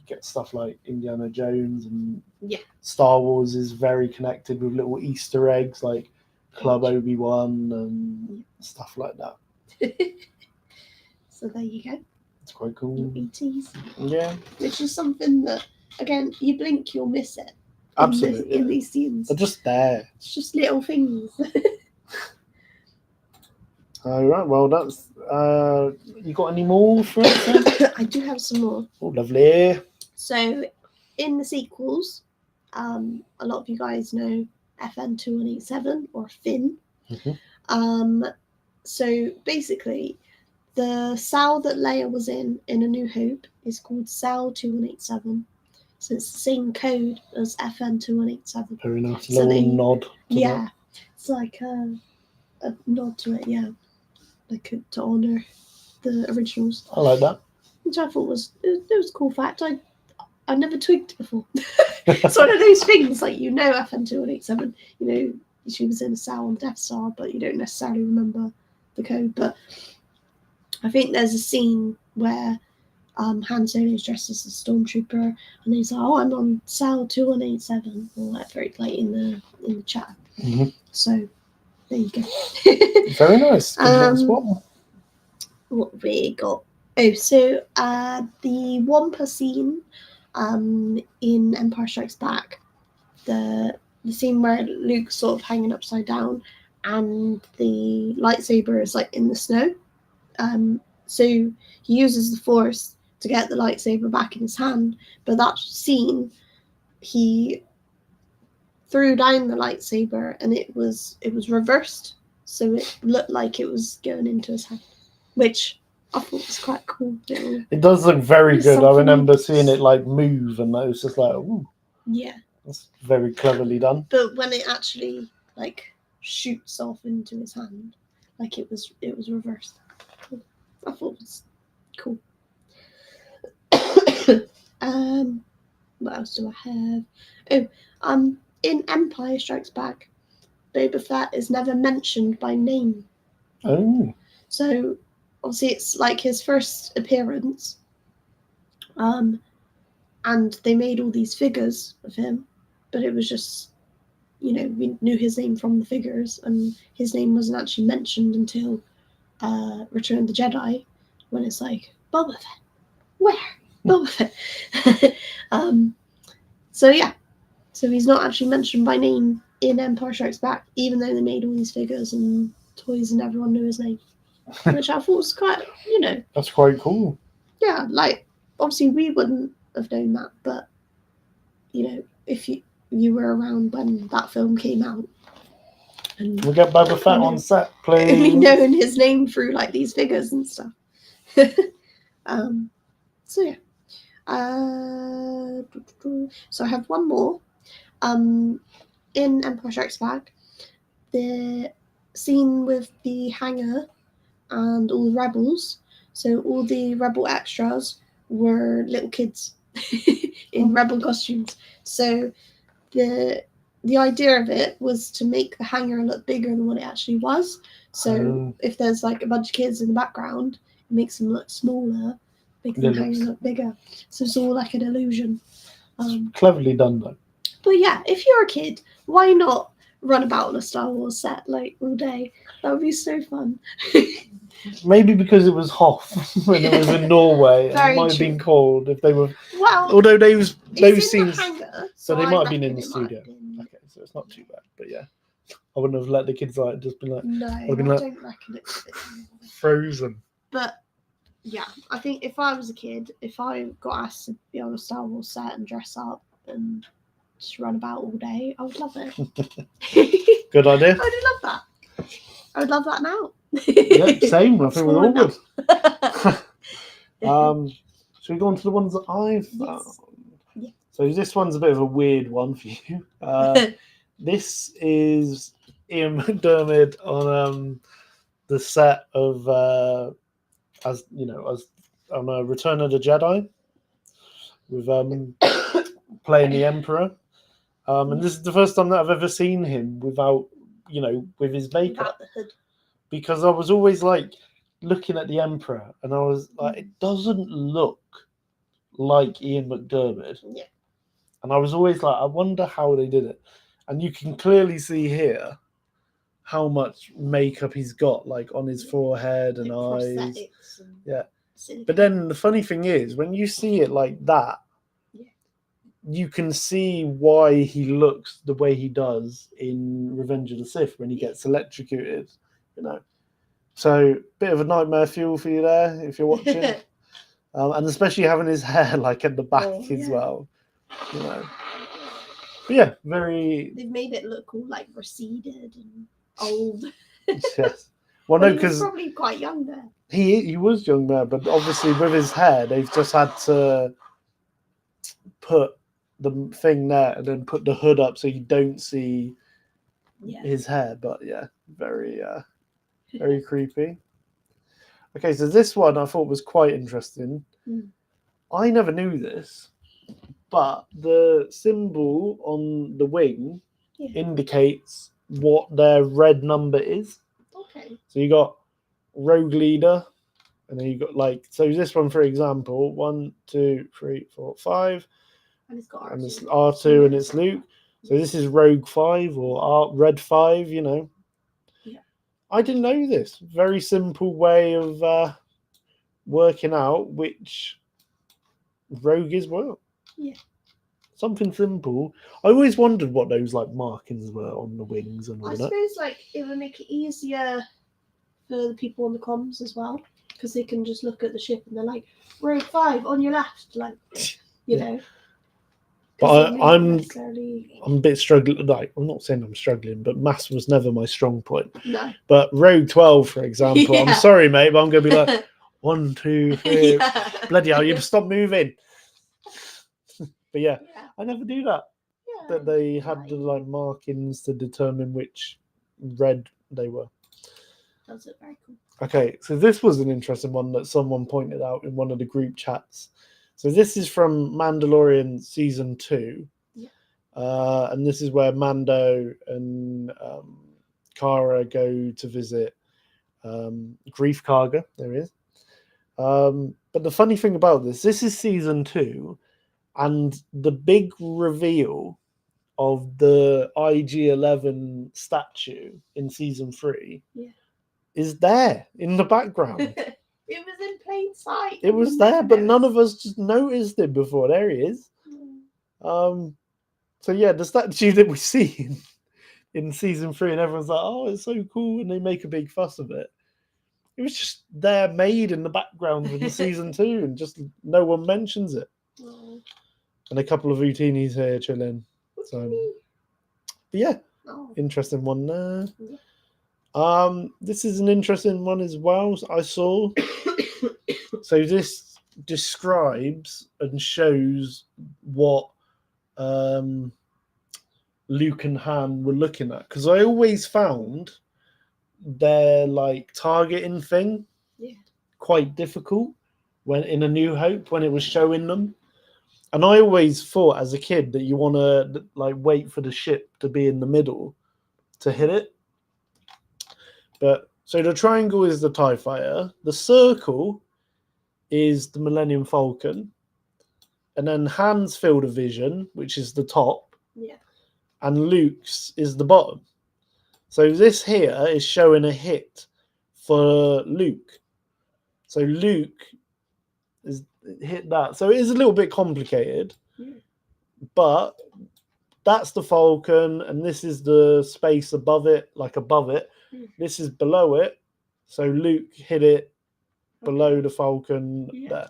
[SPEAKER 1] get stuff like Indiana Jones and
[SPEAKER 2] Yeah.
[SPEAKER 1] Star Wars is very connected with little Easter eggs like Club Obi-Wan and stuff like that.
[SPEAKER 2] So there you go.
[SPEAKER 1] It's quite cool.
[SPEAKER 2] ETs.
[SPEAKER 1] Yeah,
[SPEAKER 2] Which is something that, again, you blink, you'll miss it.
[SPEAKER 1] absolutely.
[SPEAKER 2] In these scenes.
[SPEAKER 1] They're just there.
[SPEAKER 2] It's just little things.
[SPEAKER 1] All right. Well, that's. You got any more for us then?
[SPEAKER 2] I do have some more.
[SPEAKER 1] Oh, lovely.
[SPEAKER 2] So, in the sequels, a lot of you guys know FN2187 or Finn.
[SPEAKER 1] Mhm.
[SPEAKER 2] So basically, the cell that Leia was in A New Hope is called Cell 2187. So it's the same code as FN2187.
[SPEAKER 1] Very nice.
[SPEAKER 2] So
[SPEAKER 1] Little nod. To
[SPEAKER 2] Yeah, it's like a nod to it. Yeah, like to honor the originals,
[SPEAKER 1] that. I like that.
[SPEAKER 2] which I thought was it was a cool fact. I never twigged before. It's one of those things like FN2187. She was in a cell on Death Star, but you don't necessarily remember the code. But I think there's a scene where Han Solo's dressed as a stormtrooper, and he's like, "Oh, I'm on cell 2187," or whatever, like in the chat.
[SPEAKER 1] Mm-hmm.
[SPEAKER 2] So there you go.
[SPEAKER 1] Very nice.
[SPEAKER 2] What we got? Oh, so the Wampa scene in Empire Strikes Back, the scene where Luke's sort of hanging upside down and the lightsaber is like in the snow. So he uses the Force to get the lightsaber back in his hand, but that scene he threw down the lightsaber and it was reversed, so it looked like it was going into his hand, which I thought was quite cool.
[SPEAKER 1] It does look very good. I remember seeing it like move, and it was just like, ooh,
[SPEAKER 2] yeah,
[SPEAKER 1] that's very cleverly done.
[SPEAKER 2] But when it actually like shoots off into his hand, like it was reversed. I thought it was cool. What else do I have? Oh, in Empire Strikes Back, Boba Fett is never mentioned by name.
[SPEAKER 1] Oh.
[SPEAKER 2] So obviously it's like his first appearance. And they made all these figures of him, but it was just, we knew his name from the figures, and his name wasn't actually mentioned until Return of the Jedi, when it's like, Boba Fett, where? Boba Fett. So yeah, so he's not actually mentioned by name in Empire Strikes Back, even though they made all these figures and toys and everyone knew his name, which I thought was quite,
[SPEAKER 1] That's quite cool.
[SPEAKER 2] Yeah, like, obviously we wouldn't have known that, but, if you were around when that film came out. And
[SPEAKER 1] we'll get Boba Fett on set, please.
[SPEAKER 2] Me knowing his name through, like, these figures and stuff. So, yeah. So I have one more. In Empire Strikes Back, the scene with the hangar and all the rebels, so all the rebel extras were little kids in rebel costumes. So the idea of it was to make the hangar look bigger than what it actually was. So if there's like a bunch of kids in the background, it makes them look smaller, makes the hangar look bigger. So it's all like an illusion.
[SPEAKER 1] Cleverly done though.
[SPEAKER 2] But yeah, if you're a kid, why not run about on a Star Wars set like all day? That would be so fun.
[SPEAKER 1] Maybe because it was Hoth when it was in Norway. It might have been cold if they were.
[SPEAKER 2] Well,
[SPEAKER 1] although those scenes,
[SPEAKER 2] hangar,
[SPEAKER 1] so they might have been in the studio. Okay, so it's not too bad. But yeah, I wouldn't have let the kids like just be like.
[SPEAKER 2] No, I don't reckon it's
[SPEAKER 1] frozen.
[SPEAKER 2] But yeah, I think if I was a kid, if I got asked to be on a Star Wars set and dress up and just run about all day, I would love it.
[SPEAKER 1] Good idea.
[SPEAKER 2] I would love that. I would love that now.
[SPEAKER 1] Yeah, same. I think we all would. Should we go on to the ones that I've found?
[SPEAKER 2] Yeah.
[SPEAKER 1] So this one's a bit of a weird one for you. This is Ian McDiarmid on the set of as on a Return of the Jedi with playing the Emperor. And this is the first time that I've ever seen him without, with his makeup.
[SPEAKER 2] Without the hood.
[SPEAKER 1] Because I was always like looking at the Emperor and I was like, it doesn't look like Ian McDiarmid.
[SPEAKER 2] Yeah.
[SPEAKER 1] And I was always like, I wonder how they did it. And you can clearly see here how much makeup he's got, like on his forehead and eyes. Yeah. But then the funny thing is, when you see it like that, you can see why he looks the way he does in Revenge of the Sith when he gets electrocuted, So, bit of a nightmare fuel for you there if you're watching. And especially having his hair like at the back as well, But yeah, very.
[SPEAKER 2] They've made it look all like receded and old.
[SPEAKER 1] Yes. Well, no, because
[SPEAKER 2] he was probably quite young there.
[SPEAKER 1] He was young there, but obviously with his hair, they've just had to put the thing there and then put the hood up so you don't see his hair. But yeah, very very creepy. Okay, so this one I thought was quite interesting. I never knew this, but the symbol on the wing indicates what their red number is.
[SPEAKER 2] Okay.
[SPEAKER 1] So you got Rogue Leader, and then you got so this one, for example, 1, 2, 3, 4, 5.
[SPEAKER 2] And it's got R2.
[SPEAKER 1] And it's R2 and it's Luke. So this is Rogue 5 or Red 5, Yeah. I didn't know this. Very simple way of working out which Rogue is well.
[SPEAKER 2] Yeah.
[SPEAKER 1] Something simple. I always wondered what those markings were on the wings and all
[SPEAKER 2] I
[SPEAKER 1] that.
[SPEAKER 2] suppose it would make it easier for the people on the comms as well, because they can just look at the ship and they're like, Rogue 5 on your left, know.
[SPEAKER 1] But I'm a bit struggling. I'm not saying I'm struggling, but maths was never my strong point.
[SPEAKER 2] No.
[SPEAKER 1] But Rogue 12, for example, I'm sorry, mate, but I'm going to be like 1, 2, 3. Bloody hell, you stop moving. But yeah, I never do that.
[SPEAKER 2] Yeah.
[SPEAKER 1] That they had the markings to determine which red they were.
[SPEAKER 2] That's it. Very cool.
[SPEAKER 1] Okay, so this was an interesting one that someone pointed out in one of the group chats. So this is from Mandalorian season 2, and this is where Mando and Cara go to visit Grief Karga. There he is. But the funny thing about this is season 2, and the big reveal of the IG-11 statue in season 3 is there in the background.
[SPEAKER 2] It was in plain sight.
[SPEAKER 1] It was there, but none of us just noticed it before. There he is. So yeah, the statue that we see in season 3, and everyone's like, "Oh, it's so cool," and they make a big fuss of it. It was just there, made in the background in season 2, and just no one mentions it. And a couple of Utinis here chilling. So, but yeah, interesting one there. This is an interesting one as well. I saw. So this describes and shows what Luke and Han were looking at, because I always found their targeting thing quite difficult when in A New Hope, when it was showing them. And I always thought as a kid that you want to wait for the ship to be in the middle to hit it. But so the triangle is the TIE Fighter, the circle is the Millennium Falcon, and then Han's field of vision, which is the top, and Luke's is the bottom. So this here is showing a hit for Luke. So Luke is hit that. So it is a little bit complicated, but that's the Falcon, and this is the space above it, above it. This is below it. So Luke hit it below the Falcon there.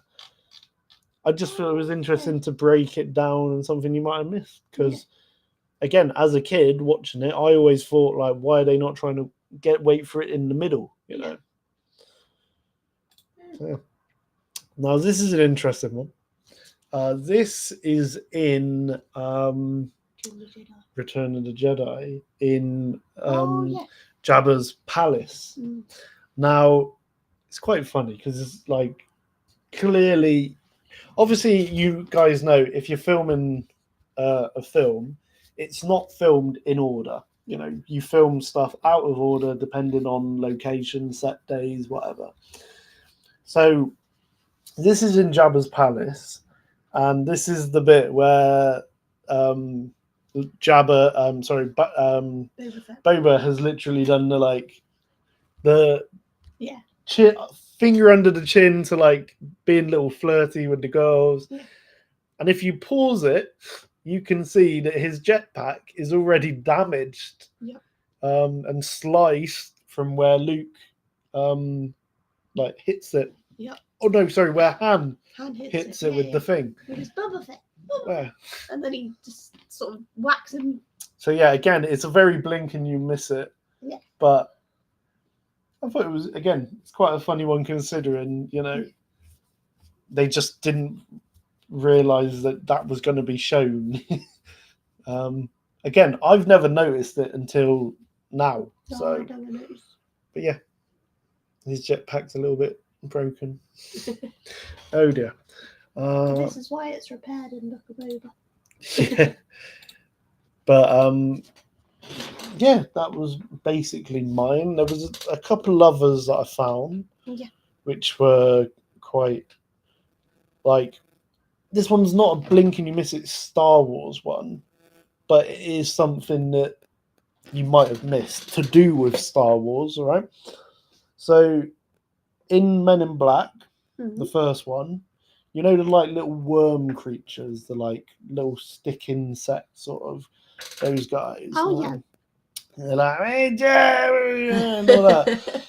[SPEAKER 1] I just feel it was interesting to break it down and something you might have missed, because again, as a kid watching it, I always thought why are they not trying to wait for it in the middle, So, yeah. Now this is an interesting one. This is in Return of the Jedi in Jabba's palace. Now, it's quite funny because it's like clearly, obviously, you guys know if you're filming a film, it's not filmed in order. You know, you film stuff out of order depending on location, set days, whatever. So this is in Jabba's palace, and this is the bit where Boba has literally done the
[SPEAKER 2] Yeah.
[SPEAKER 1] finger under the chin to like being a little flirty with the girls.
[SPEAKER 2] Yeah.
[SPEAKER 1] And if you pause it, you can see that his jetpack is already damaged, and sliced from where Luke like hits it.
[SPEAKER 2] Yep.
[SPEAKER 1] Oh no, sorry, where Han
[SPEAKER 2] hits
[SPEAKER 1] it with the thing.
[SPEAKER 2] With his Boba Fett.
[SPEAKER 1] Yeah.
[SPEAKER 2] And then he just sort of whacks him.
[SPEAKER 1] So yeah, again, it's a very blink and you miss it.
[SPEAKER 2] Yeah.
[SPEAKER 1] But I thought it was, again, it's quite a funny one considering, you know, they just didn't realise that was going to be shown. Again, I've never noticed it until now.
[SPEAKER 2] No,
[SPEAKER 1] So,
[SPEAKER 2] I never noticed.
[SPEAKER 1] but yeah, his jetpack's a little bit broken. Oh dear.
[SPEAKER 2] This is why it's repaired in Book of Boba.
[SPEAKER 1] Yeah. But yeah, that was basically mine. There was a couple others that I found, which were quite like, this one's not a blink and you miss it Star Wars one, but it is something that you might have missed to do with Star Wars, all right? So in Men in Black, the first one, you know the like little worm creatures, the like little stick insect sort of, those guys.
[SPEAKER 2] Oh yeah.
[SPEAKER 1] They're like, hey Joe, and all that.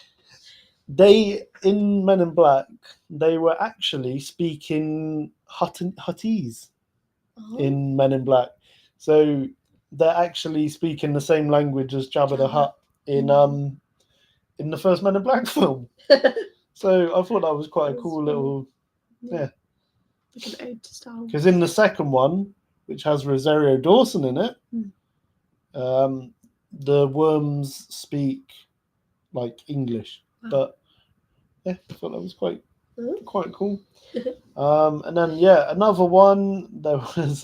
[SPEAKER 1] They, in Men in Black, they were actually speaking Huttese in Men in Black. So they're actually speaking the same language as Jabba the Hutt in the first Men in Black film. So I thought that was quite a cool little,
[SPEAKER 2] like an ode to Star Wars.
[SPEAKER 1] Because in the second one, which has Rosario Dawson in it, the worms speak like English.
[SPEAKER 2] Wow.
[SPEAKER 1] But yeah, I thought that was quite cool. And then yeah, another one, there was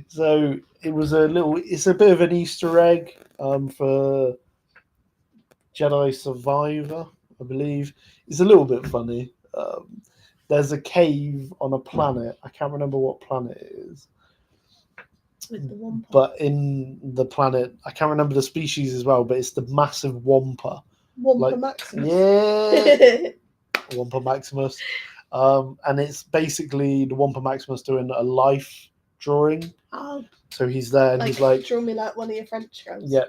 [SPEAKER 1] so it's a bit of an Easter egg for Jedi Survivor, I believe. It's a little bit funny. There's a cave on a planet. I can't remember what planet it is.
[SPEAKER 2] With the Wampa.
[SPEAKER 1] But in the planet, I can't remember the species as well, but it's the massive Wampa.
[SPEAKER 2] Wampa Maximus.
[SPEAKER 1] Yeah. Wampa Maximus. And it's basically the Wampa Maximus doing a life drawing.
[SPEAKER 2] Oh.
[SPEAKER 1] So he's there and he's like,
[SPEAKER 2] draw me like one of your French girls.
[SPEAKER 1] Yeah.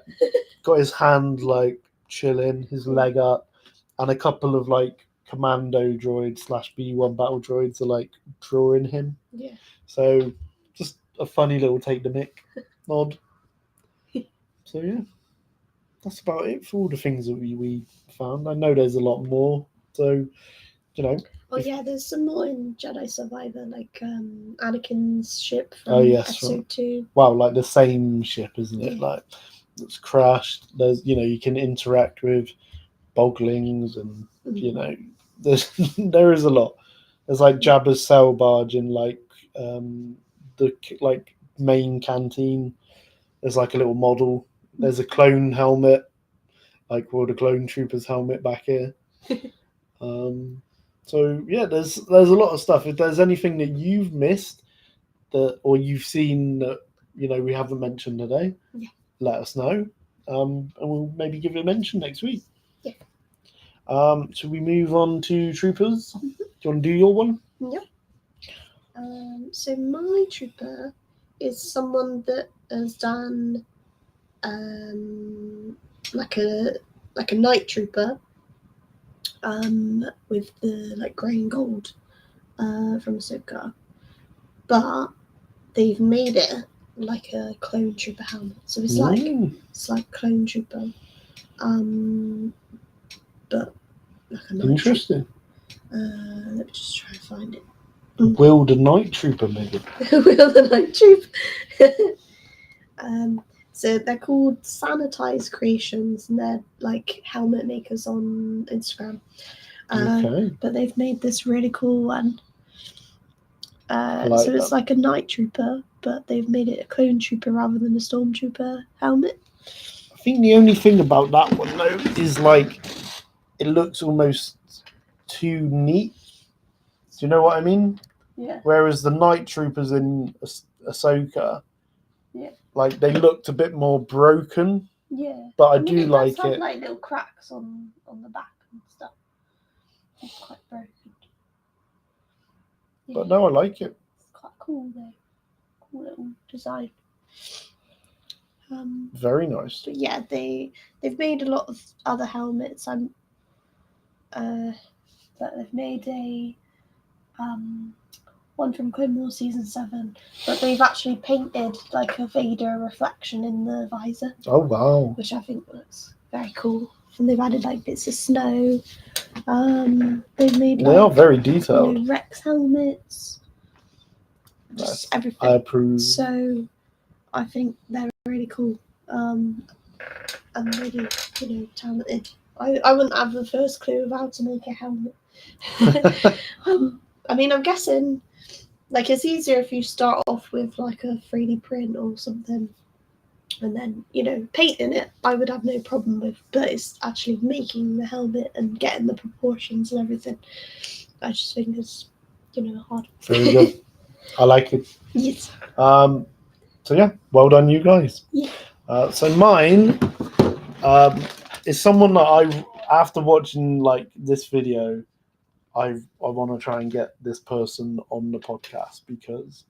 [SPEAKER 1] Got his hand like chilling, his leg up, and a couple of like commando droids / B1 battle droids are like drawing him.
[SPEAKER 2] Yeah.
[SPEAKER 1] So just a funny little take the mic nod. So yeah, that's about it for all the things that we found. I know there's a lot more, so you know.
[SPEAKER 2] Oh yeah, there's some more in Jedi Survivor, like Anakin's ship from Episode 2.
[SPEAKER 1] Wow, like the same ship, isn't it? Like it's crashed. There's, you know, you can interact with boglings, and you know, there is a lot. There's like Jabba's sail barge in like the like main canteen. There's like a little model. There's a clone helmet, like the clone trooper's helmet back here. So yeah, there's a lot of stuff. If there's anything that you've missed that, or you've seen that, you know, we haven't mentioned today, let us know, and we'll maybe give it a mention next week.
[SPEAKER 2] Yeah.
[SPEAKER 1] Should we move on to troopers? Do you want to do your one?
[SPEAKER 2] Yep. So my trooper is someone that has done like a night trooper with the like grey and gold from Ahsoka, but they've made it like a clone trooper helmet, so it's like clone trooper, but like a night
[SPEAKER 1] interesting
[SPEAKER 2] trooper. Let me just try and find it.
[SPEAKER 1] Will the night trooper maybe?
[SPEAKER 2] Will the night trooper. So they're called Sanitize Creations, and they're like helmet makers on Instagram.
[SPEAKER 1] Okay.
[SPEAKER 2] But they've made this really cool one.
[SPEAKER 1] like
[SPEAKER 2] So it's like a night trooper, but they've made it a clone trooper rather than a stormtrooper helmet.
[SPEAKER 1] I think the only thing about that one though is like it looks almost too neat. Do you know what I mean?
[SPEAKER 2] Yeah.
[SPEAKER 1] Whereas the night troopers in Ahsoka, like they looked a bit more broken.
[SPEAKER 2] Yeah.
[SPEAKER 1] But I
[SPEAKER 2] mean,
[SPEAKER 1] do
[SPEAKER 2] it
[SPEAKER 1] like
[SPEAKER 2] does have,
[SPEAKER 1] it.
[SPEAKER 2] like little cracks on the back and stuff. It's quite broken. Yeah.
[SPEAKER 1] But no, I like it.
[SPEAKER 2] It's quite cool though. Cool little design.
[SPEAKER 1] Very nice.
[SPEAKER 2] But yeah, they've made a lot of other helmets. That they've made a one from Clone Wars season 7, but they've actually painted like a Vader reflection in the visor.
[SPEAKER 1] Oh wow!
[SPEAKER 2] Which I think looks very cool. And they've added like bits of snow. They've made
[SPEAKER 1] They are very detailed.
[SPEAKER 2] You know, Rex helmets. Just everything.
[SPEAKER 1] I approve.
[SPEAKER 2] So I think they're really cool. And really, you know, talented. I wouldn't have the first clue of how to make a helmet. I mean, I'm guessing like it's easier if you start off with like a 3D print or something, and then, you know, painting it I would have no problem with, but it's actually making the helmet and getting the proportions and everything. I just think it's, you know, hard.
[SPEAKER 1] Very good. I like it.
[SPEAKER 2] Yes.
[SPEAKER 1] So yeah, well done, you guys.
[SPEAKER 2] Yeah.
[SPEAKER 1] So mine is someone that after watching like this video, I want to try and get this person on the podcast because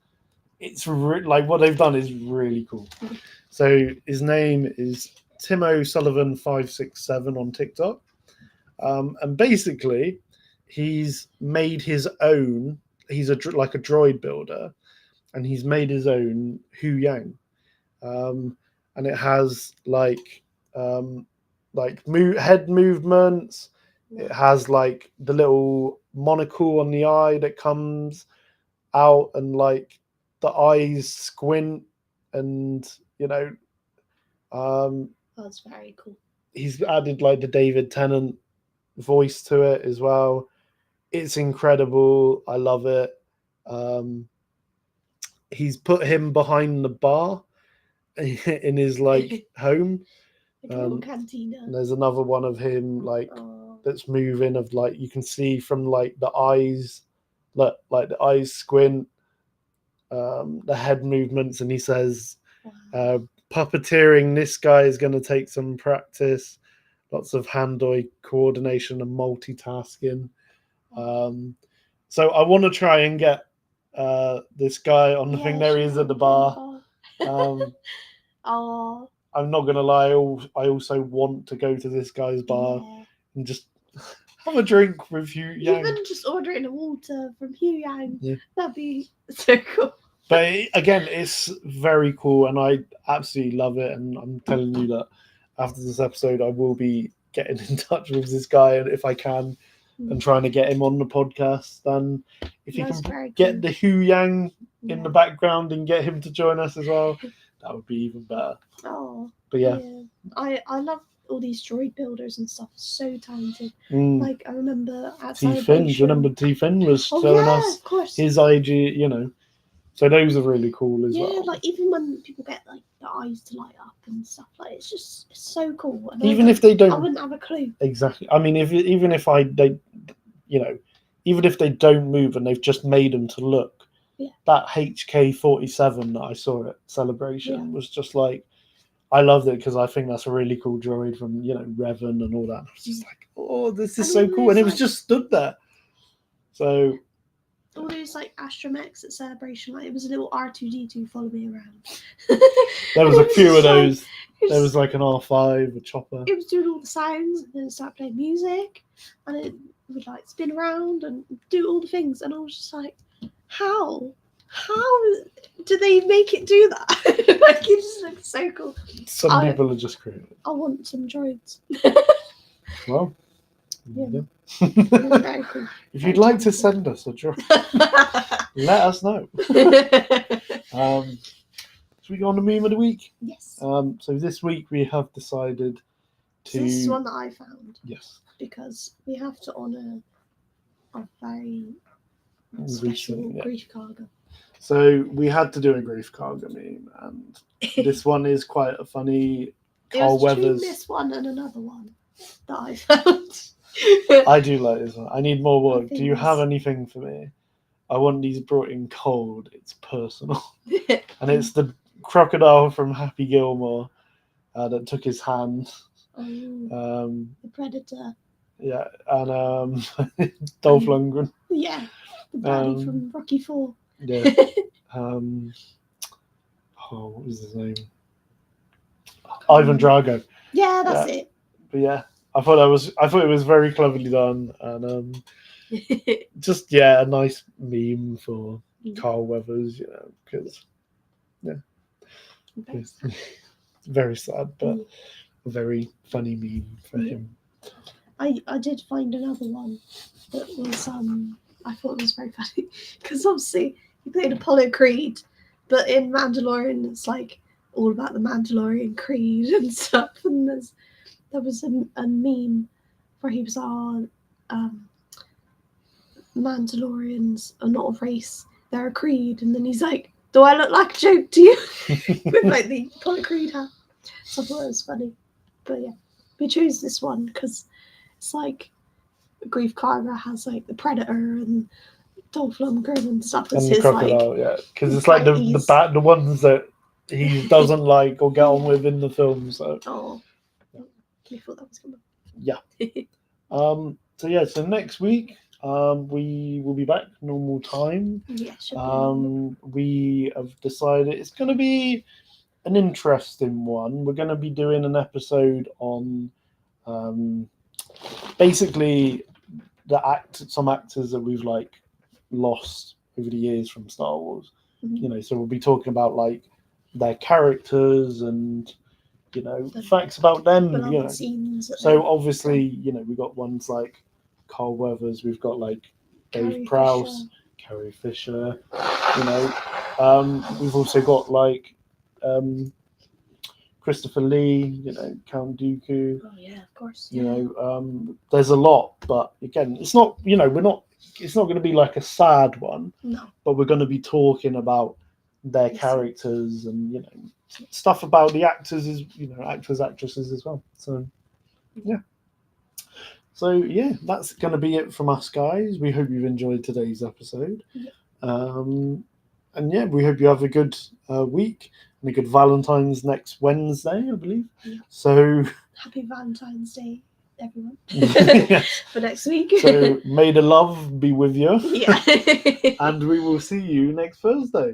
[SPEAKER 1] it's like what they've done is really cool. So his name is Timo Sullivan 567 on TikTok, and basically he's made his own. He's like a droid builder, and he's made his own Huyang, and it has like head movements. It has like the little monocle on the eye that comes out, and like the eyes squint, and you know,
[SPEAKER 2] that's very cool.
[SPEAKER 1] He's added like the David Tennant voice to it as well. It's incredible. I love it. He's put him behind the bar in his like home.
[SPEAKER 2] Cantina.
[SPEAKER 1] And there's another one of him like that's moving, of like you can see from like the eyes, like the eyes squint, the head movements, and he says, puppeteering, this guy is going to take some practice, lots of hand-eye coordination and multitasking. So I want to try and get this guy on the thing. There he is at the bar. I'm not going to lie, I also want to go to this guy's bar and just have a drink with Huyang.
[SPEAKER 2] Even just ordering a water from Huyang, that'd be so cool.
[SPEAKER 1] But again, it's very cool, and I absolutely love it. And I'm telling you that after this episode, I will be getting in touch with this guy, and if I can, and trying to get him on the podcast. And if you can get the Huyang in the background and get him to join us as well, that would be even better.
[SPEAKER 2] Oh,
[SPEAKER 1] but yeah.
[SPEAKER 2] I love all these droid builders and stuff. So talented. Like I remember at
[SPEAKER 1] T Finn. Do you remember T Finn was showing us his IG? You know, so those are really cool as well.
[SPEAKER 2] Yeah, like even when people get like the eyes to light up and stuff, like it's so cool. And
[SPEAKER 1] even if they don't,
[SPEAKER 2] I wouldn't have a clue.
[SPEAKER 1] Exactly. I mean, even if they don't move and they've just made them to look.
[SPEAKER 2] Yeah.
[SPEAKER 1] That HK-47 that I saw at Celebration was just like, I loved it because I think that's a really cool droid from, you know, Revan and all that. I was just like, oh, this is so cool. And it was just stood there. So
[SPEAKER 2] all those like astromechs at Celebration, like it was a little R2D2 follow me around.
[SPEAKER 1] There was a few of those. There was like an R5, a chopper.
[SPEAKER 2] It was doing all the sounds, and then it started playing music, and it would like spin around and do all the things, and I was just like, how do they make it do that? Like it just looks so cool.
[SPEAKER 1] Some people are just creative.
[SPEAKER 2] I want some droids.
[SPEAKER 1] Well,
[SPEAKER 2] yeah. Very cool.
[SPEAKER 1] If you'd like to send us a droid, let us know. Should we go on the meme of the week?
[SPEAKER 2] Yes.
[SPEAKER 1] So this week we have decided to.
[SPEAKER 2] This is one that I found
[SPEAKER 1] Yes.
[SPEAKER 2] because we have to honour a very
[SPEAKER 1] Recent,
[SPEAKER 2] special
[SPEAKER 1] yeah.
[SPEAKER 2] grief cargo.
[SPEAKER 1] So we had to do a grief cargo meme, and this one is quite a funny.
[SPEAKER 2] It
[SPEAKER 1] Carl
[SPEAKER 2] was between
[SPEAKER 1] Weathers.
[SPEAKER 2] this one and another one that I found.
[SPEAKER 1] I do like this one. I need more work.
[SPEAKER 2] think
[SPEAKER 1] Do you have
[SPEAKER 2] this-
[SPEAKER 1] anything for me? I want these brought in cold. It's personal. And it's the crocodile from Happy Gilmore that took his hand.
[SPEAKER 2] the Predator.
[SPEAKER 1] Yeah, and Dolph Lundgren.
[SPEAKER 2] Yeah, the baddie from Rocky 4.
[SPEAKER 1] Yeah. What was his name? Ivan Drago.
[SPEAKER 2] Yeah, that's it.
[SPEAKER 1] But yeah, I thought it was very cleverly done, and just a nice meme for Carl Weathers, because it's very sad, but a very funny meme for him.
[SPEAKER 2] I did find another one that was I thought was very funny because obviously he played Apollo Creed, but in Mandalorian it's like all about the Mandalorian Creed and stuff, and there was a meme where he was on Mandalorians are not a race, they're a creed, and then he's like, do I look like a joke to you? With like the Apollo Creed hat. So I thought it was funny. But yeah, we chose this one because it's like Grief Karga has like the Predator and Dolph Lundgren and stuff.
[SPEAKER 1] And
[SPEAKER 2] It's
[SPEAKER 1] the
[SPEAKER 2] his
[SPEAKER 1] crocodile,
[SPEAKER 2] like
[SPEAKER 1] because it's like the ones that he doesn't like or get on with in the film. So
[SPEAKER 2] we thought that was good.
[SPEAKER 1] yeah. So next week we will be back normal time.
[SPEAKER 2] Yeah, should be.
[SPEAKER 1] We have decided it's going to be an interesting one. We're going to be doing an episode on basically some actors that we've like lost over the years from Star Wars.
[SPEAKER 2] Mhm.
[SPEAKER 1] So we'll be talking about like their characters and facts about them.
[SPEAKER 2] Beloved scenes.
[SPEAKER 1] So obviously, we got ones like Carl Weathers, we've got like Dave
[SPEAKER 2] Carrie
[SPEAKER 1] Prowse, Carrie Fisher. We've also got like Christopher Lee, Count Dooku.
[SPEAKER 2] Oh yeah, of course.
[SPEAKER 1] There's a lot, but again, it's not. It's not going to be like a sad one.
[SPEAKER 2] No.
[SPEAKER 1] But we're going to be talking about their characters and stuff about the actors, actors, actresses as well. So yeah. That's going to be it from us, guys. We hope you've enjoyed today's episode.
[SPEAKER 2] Yeah.
[SPEAKER 1] We hope you have a good week and a good Valentine's next Wednesday, I believe.
[SPEAKER 2] Yeah.
[SPEAKER 1] So
[SPEAKER 2] happy Valentine's Day, everyone.
[SPEAKER 1] Yes.
[SPEAKER 2] For next week.
[SPEAKER 1] So may the love be with you.
[SPEAKER 2] Yeah.
[SPEAKER 1] And we will see you next Thursday.